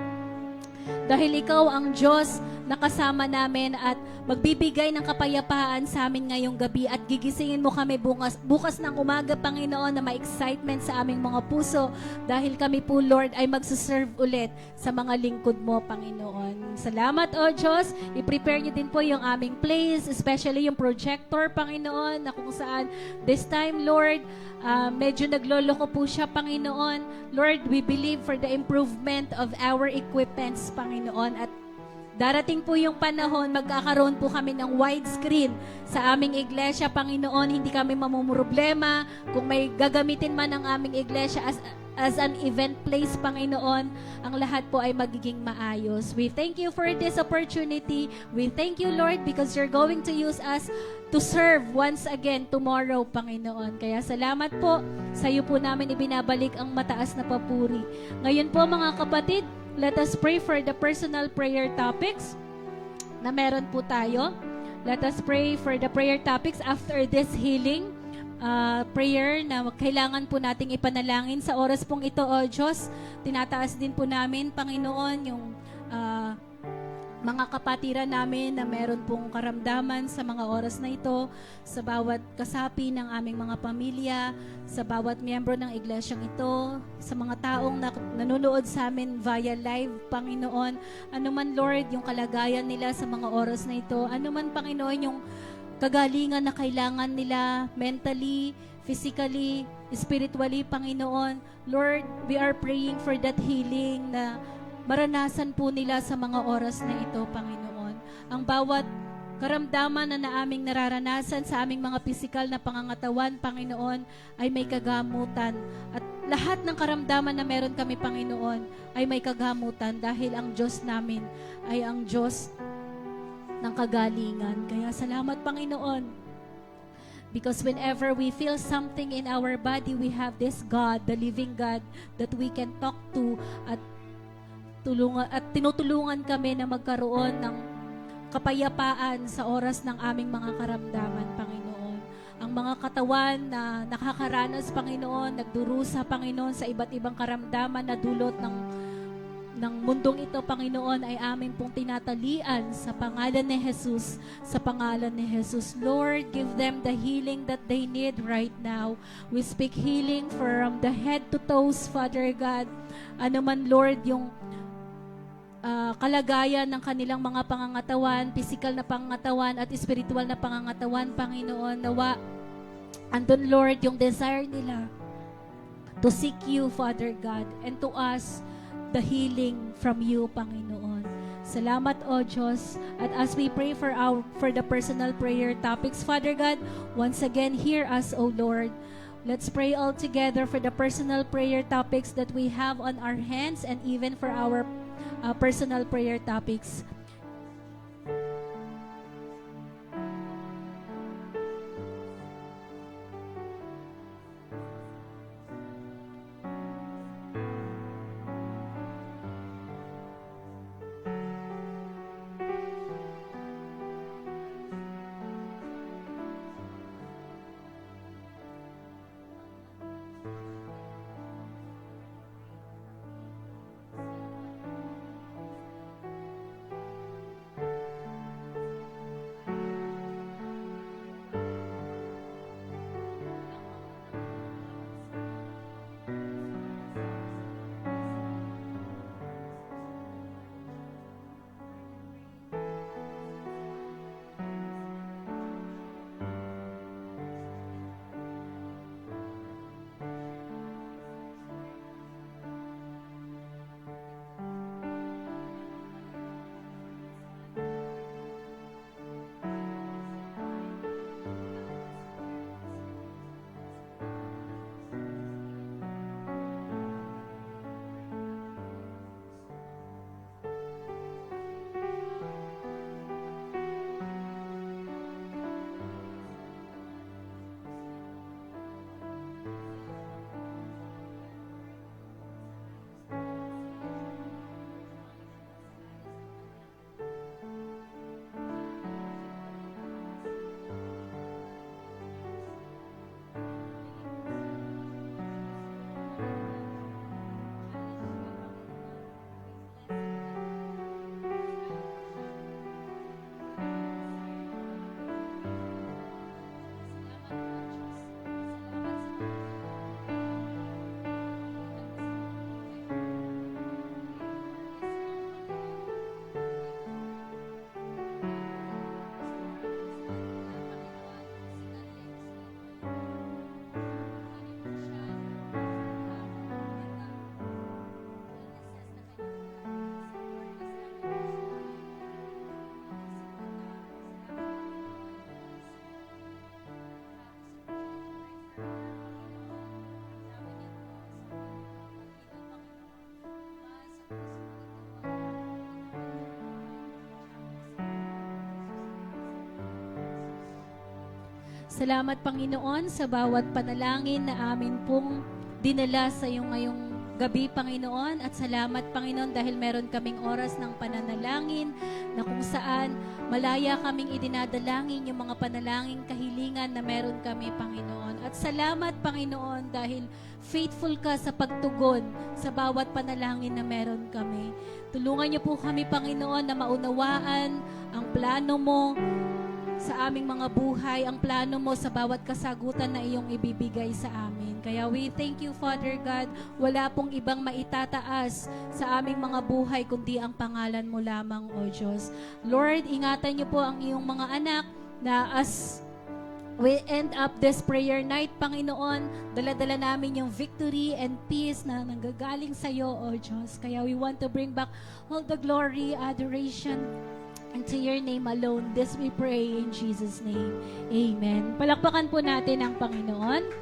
dahil ikaw ang Diyos na kasama namin at magbibigay ng kapayapaan sa amin ngayong gabi at gigisingin mo kami bukas ng umaga, Panginoon, na may excitement sa aming mga puso dahil kami po, Lord, ay magsuserve ulit sa mga lingkod mo, Panginoon. Salamat, O Diyos. I-prepare niyo din po yung aming place, especially yung projector, Panginoon, na kung saan this time, Lord, medyo nagloloko po siya, Panginoon. Lord, we believe for the improvement of our equipments, Panginoon, at darating po yung panahon, magkakaroon po kami ng widescreen sa aming iglesia, Panginoon. Hindi kami mamumroblema kung may gagamitin man ang aming iglesia as an event place, Panginoon. Ang lahat po ay magiging maayos. We thank you for this opportunity. We thank you, Lord, because you're going to use us to serve once again tomorrow, Panginoon. Kaya salamat po. Sa iyo po namin ibinabalik ang mataas na papuri. Ngayon po, mga kapatid, let us pray for the personal prayer topics na meron po tayo. Let us pray for the prayer topics after this healing prayer na kailangan po nating ipanalangin sa oras pong ito, O Diyos. Tinataas din po namin, Panginoon, yung mga kapatiran namin na meron pong karamdaman sa mga oras na ito, sa bawat kasapi ng aming mga pamilya, sa bawat miyembro ng iglesyang ito, sa mga taong nanonood sa amin via live, Panginoon. Ano man, Lord, yung kalagayan nila sa mga oras na ito, ano man, Panginoon, yung kagalingan na kailangan nila mentally, physically, spiritually, Panginoon. Lord, we are praying for that healing na maranasan po nila sa mga oras na ito, Panginoon. Ang bawat karamdaman na aming nararanasan sa aming mga pisikal na pangangatawan, Panginoon, ay may kagamutan. At lahat ng karamdaman na meron kami, Panginoon, ay may kagamutan dahil ang Diyos namin ay ang Diyos ng kagalingan. Kaya salamat, Panginoon, Because whenever we feel something in our body, we have this God, the living God, that we can talk to at tinutulungan kami na magkaroon ng kapayapaan sa oras ng aming mga karamdaman, Panginoon. Ang mga katawan na nakakaranas, Panginoon, nagdurusa, Panginoon, sa iba't ibang karamdaman na dulot ng mundong ito, Panginoon, ay aming pong tinatalian sa pangalan ni Jesus, sa pangalan ni Jesus. Lord, give them the healing that they need right now. We speak healing from the head to toes, Father God. Ano man, Lord, yung kalagayan ng kanilang mga pangangatawan, physical na pangangatawan at spiritual na pangangatawan, Panginoon, nawa andun, Lord, yung desire nila to seek you, Father God, and to us the healing from you, Panginoon. Salamat, O Diyos. At as we pray for the personal prayer topics, Father God, once again, hear us, O Lord. Let's pray all together for the personal prayer topics that we have on our hands and even for our personal prayer topics. Salamat, Panginoon, sa bawat panalangin na amin pong dinala sa iyo ngayong gabi, Panginoon. At salamat, Panginoon, dahil meron kaming oras ng pananalangin na kung saan malaya kaming idinadalangin yung mga panalangin kahilingan na meron kami, Panginoon. At salamat, Panginoon, dahil faithful ka sa pagtugon sa bawat panalangin na meron kami. Tulungan niyo po kami, Panginoon, na maunawaan ang plano mo sa aming mga buhay, ang plano mo sa bawat kasagutan na iyong ibibigay sa amin. Kaya we thank you, Father God. Wala pong ibang maitataas sa aming mga buhay kundi ang pangalan mo lamang, O Diyos. Lord, ingatan niyo po ang iyong mga anak na as we end up this prayer night, Panginoon, dala-dala namin yung victory and peace na nanggagaling sa iyo, O Diyos. Kaya we want to bring back all the glory, adoration, and to your name alone. This we pray in Jesus' name. Amen. Palakpakan po natin ang Panginoon.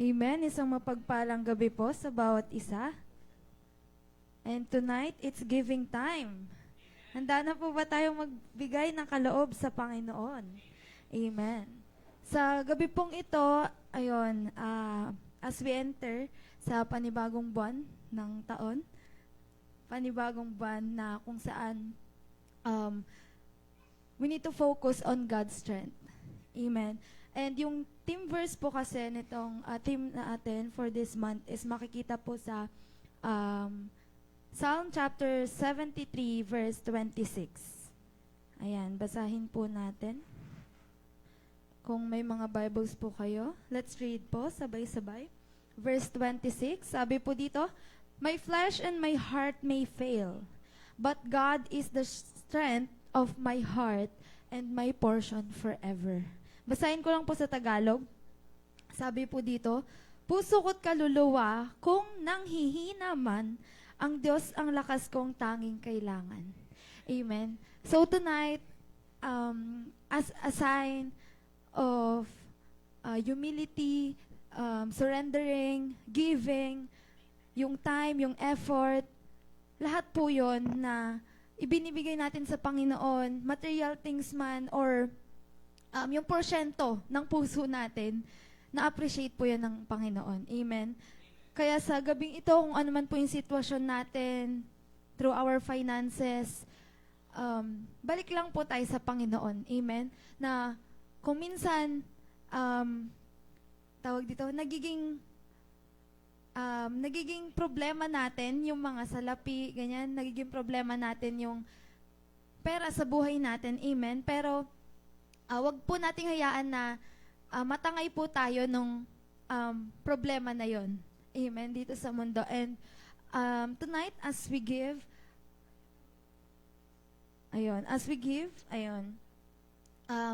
Amen. Isang mapagpalang gabi po sa bawat isa. And tonight, it's giving time. Handa na po ba tayong magbigay ng kaloob sa Panginoon? Amen. Sa gabi pong ito, ayun, as we enter sa panibagong buwan ng taon, panibagong buwan na kung saan we need to focus on God's strength. Amen. And yung theme verse po kasi nitong theme natin for this month is makikita po sa Psalm chapter 73 verse 26. Ayan, basahin po natin. Kung may mga Bibles po kayo, let's read po sabay-sabay. Verse 26, sabi po dito, "My flesh and my heart may fail, but God is the strength of my heart and my portion forever." Basahin ko lang po sa Tagalog. Sabi po dito, "Puso ko't kaluluwa, kung nanghihina man, ang Diyos ang lakas kong tanging kailangan." Amen. So tonight, as a sign of humility, surrendering, giving, yung time, yung effort, lahat po yun na ibinibigay natin sa Panginoon, material things man, or yung porsyento ng puso natin, na-appreciate po yan ng Panginoon. Amen. Kaya sa gabing ito, kung ano man po yung sitwasyon natin, through our finances, balik lang po tayo sa Panginoon. Amen. Na kung minsan, tawag dito, nagiging problema natin yung mga salapi, ganyan, nagiging problema natin yung pera sa buhay natin. Amen. Pero, wag po nating hayaan na matangay po tayo nung problema na yon. Amen. Dito sa mundo. And tonight, as we give,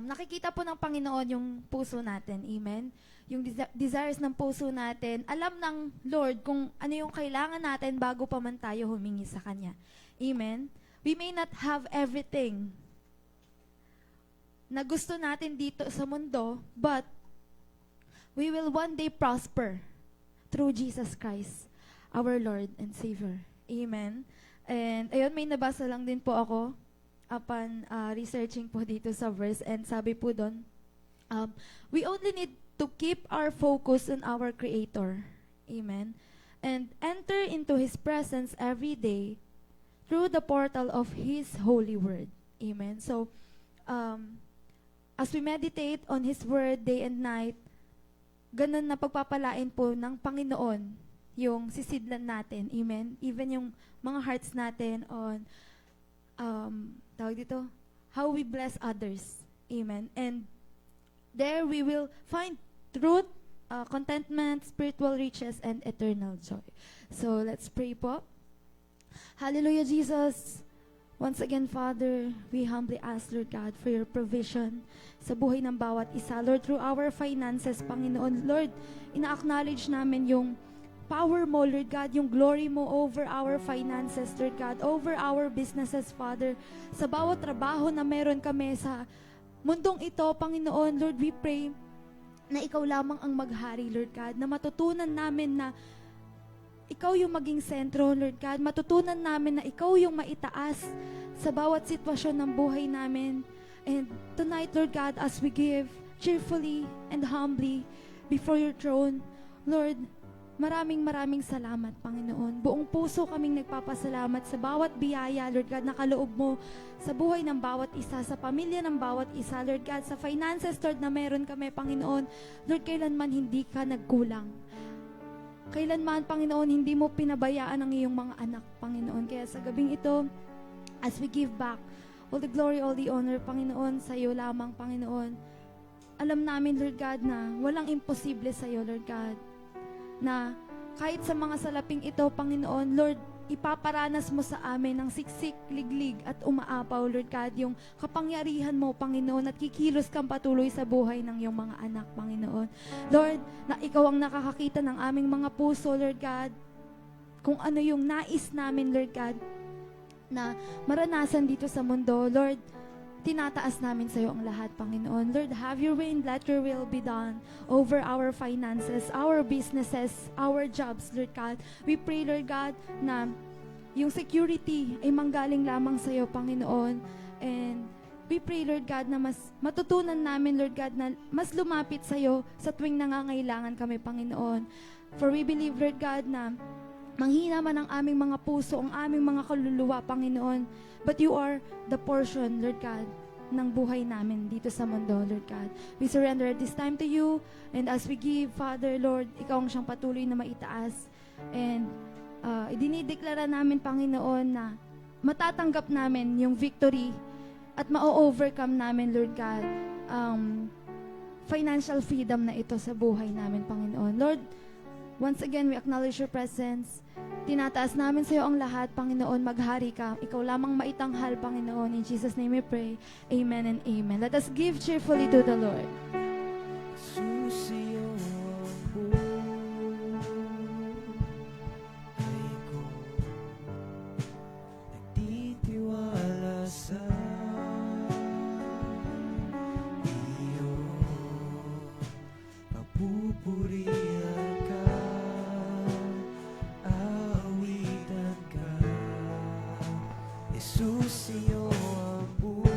nakikita po ng Panginoon yung puso natin. Amen. Yung desires ng puso natin. Alam ng Lord kung ano yung kailangan natin bago pa man tayo humingi sa Kanya. Amen. We may not have everything na gusto natin dito sa mundo, but we will one day prosper through Jesus Christ, our Lord and Savior. Amen. And ayun, may nabasa lang din po ako upon researching po dito sa verse, and sabi po doon, we only need to keep our focus on our Creator. Amen. And enter into His presence every day through the portal of His holy word. Amen. So, as we meditate on His word day and night, ganun na pagpapalain po ng Panginoon yung sisidlan natin. Amen. Even yung mga hearts natin on, tawag dito, how we bless others. Amen. And there we will find truth, contentment, spiritual riches, and eternal joy. So, let's pray po. Hallelujah, Jesus. Once again, Father, we humbly ask, Lord God, for your provision sa buhay ng bawat isa. Lord, through our finances, Panginoon, Lord, ina-acknowledge namin yung power mo, Lord God, yung glory mo over our finances, Lord God, over our businesses, Father. Sa bawat trabaho na meron kami sa mundong ito, Panginoon, Lord, we pray na Ikaw lamang ang maghari, Lord God, na matutunan namin na Ikaw yung maging sentro, Lord God. Matutunan namin na Ikaw yung maitaas sa bawat sitwasyon ng buhay namin. And tonight, Lord God, as we give cheerfully and humbly before your throne, Lord, maraming salamat, Panginoon. Buong puso kaming nagpapasalamat sa bawat biyaya, Lord God, na kaloob mo sa buhay ng bawat isa, sa pamilya ng bawat isa, Lord God, sa finances, Lord, na meron kami, Panginoon. Lord, kailanman hindi ka nagkulang. Kailanman, Panginoon, hindi mo pinabayaan ang iyong mga anak, Panginoon. Kaya sa gabing ito, as we give back all the glory, all the honor, Panginoon, sa iyo lamang, Panginoon. Alam namin, Lord God, na walang imposible sa iyo, Lord God. Na kahit sa mga salaping ito, Panginoon, Lord, ipaparanas mo sa amin ng siksik, liglig, at umaapaw, Lord God, yung kapangyarihan mo, Panginoon, at kikilos kang patuloy sa buhay ng iyong mga anak, Panginoon. Lord, na ikaw ang nakakakita ng aming mga puso, Lord God, kung ano yung nais namin, Lord God, na maranasan dito sa mundo. Lord, tinataas namin sa iyo ang lahat, Panginoon. Lord, have your way and let your will be done over our finances, our businesses, our jobs, Lord God. We pray, Lord God, na yung security ay manggaling lamang sa iyo, Panginoon. And we pray, Lord God, na mas matutunan namin, Lord God, na mas lumapit sa iyo sa tuwing nangangailangan kami, Panginoon. For we believe, Lord God, na manghina man ang aming mga puso, ang aming mga kaluluwa, Panginoon. But you are the portion, Lord God, ng buhay namin dito sa mundo, Lord God. We surrender this time to you, and as we give, Father, Lord, ikaw ang siyang patuloy na maitaas. And idinideklara namin, Panginoon, na matatanggap namin yung victory at ma-overcome namin, Lord God, financial freedom na ito sa buhay namin, Panginoon. Lord, once again, we acknowledge your presence. Tinataas namin sa iyo ang lahat, Panginoon. Maghari ka. Ikaw lamang maitanghal, Panginoon. In Jesus' name we pray. Amen and amen. Let us give cheerfully to the Lord.
Susiyo ang buhay ko, nagtitiwala sa iyo, papupurihan ka, aawitan ka, Jesus, iyo ang buhay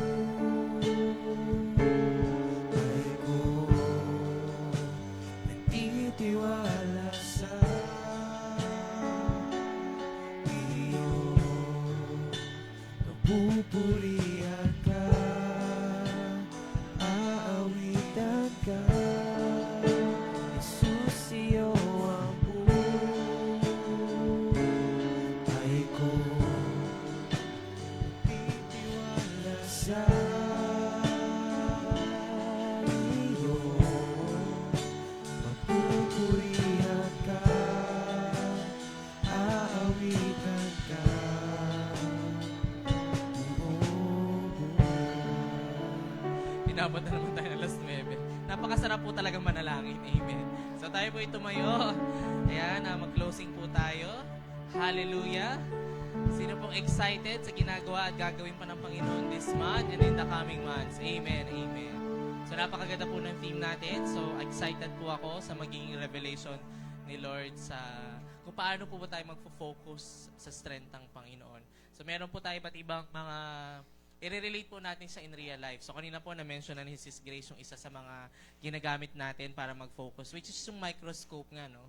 ko, nagtitiwala sa iyo, papupurihan ka, aawitan ka, Jesus, iyo ang buhay ko, nagtitiwala sa iyo, papupurihan ka, aawitan ka,
Inabot na naman tayo ng last 9. Napakasarap po talagang manalangin. Amen. So tayo po tumayo. Ayan, mag-closing po tayo. Hallelujah. Sino pong excited sa ginagawa at gagawin pa ng Panginoon this month and in the coming months? Amen. Amen. So napakaganda po ng team natin. So excited po ako sa magiging revelation ni Lord sa kung paano po ba tayo magfo-focus sa strength ng Panginoon. So meron po tayo iba't ibang mga i-relate po natin sa in real life. So kanina po na-mention na ni Sis Grace yung isa sa mga ginagamit natin para mag-focus, which is yung microscope nga, no?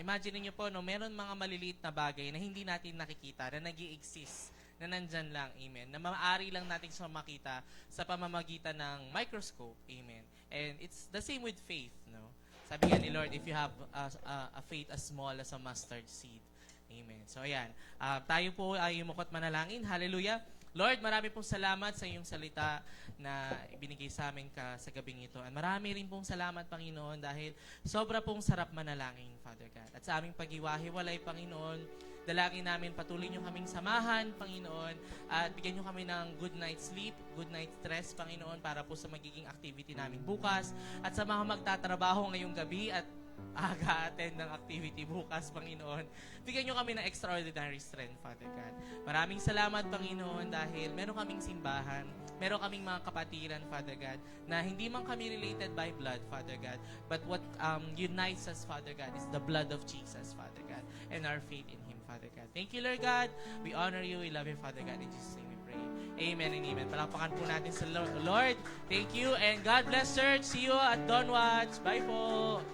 Imagine niyo po, no, meron mga maliliit na bagay na hindi natin nakikita, na nag-i-exist, na nandyan lang, amen, na maaari lang natin sa makita sa pamamagitan ng microscope, amen. And it's the same with faith, no? Sabi nga ni Lord, if you have a faith as small as a mustard seed, amen. So ayan, tayo po ay umukot manalangin, hallelujah. Lord, marami pong salamat sa iyong salita na ibinigay sa amin sa gabing ito. At marami rin pong salamat, Panginoon, dahil sobra pong sarap manalangin, Father God. At sa aming paghiwa-hiwalay, Panginoon, dalangin namin patuloy niyo kaming samahan, Panginoon, at bigyan niyo kami ng good night's sleep, good night's rest, Panginoon, para po sa magiging activity namin bukas. At sa mga magtatrabaho ngayong gabi at aga-attend ng activity bukas, Panginoon. Bigyan nyo kami ng extraordinary strength, Father God. Maraming salamat, Panginoon, dahil meron kaming simbahan, meron kaming mga kapatiran, Father God, na hindi man kami related by blood, Father God, but what unites us, Father God, is the blood of Jesus, Father God, and our faith in Him, Father God. Thank you, Lord God. We honor you. We love you, Father God. In Jesus' name we pray. Amen and amen. Palakpakan po natin sa Lord. Thank you and God bless, church. See you at Dawn Watch. Bye po.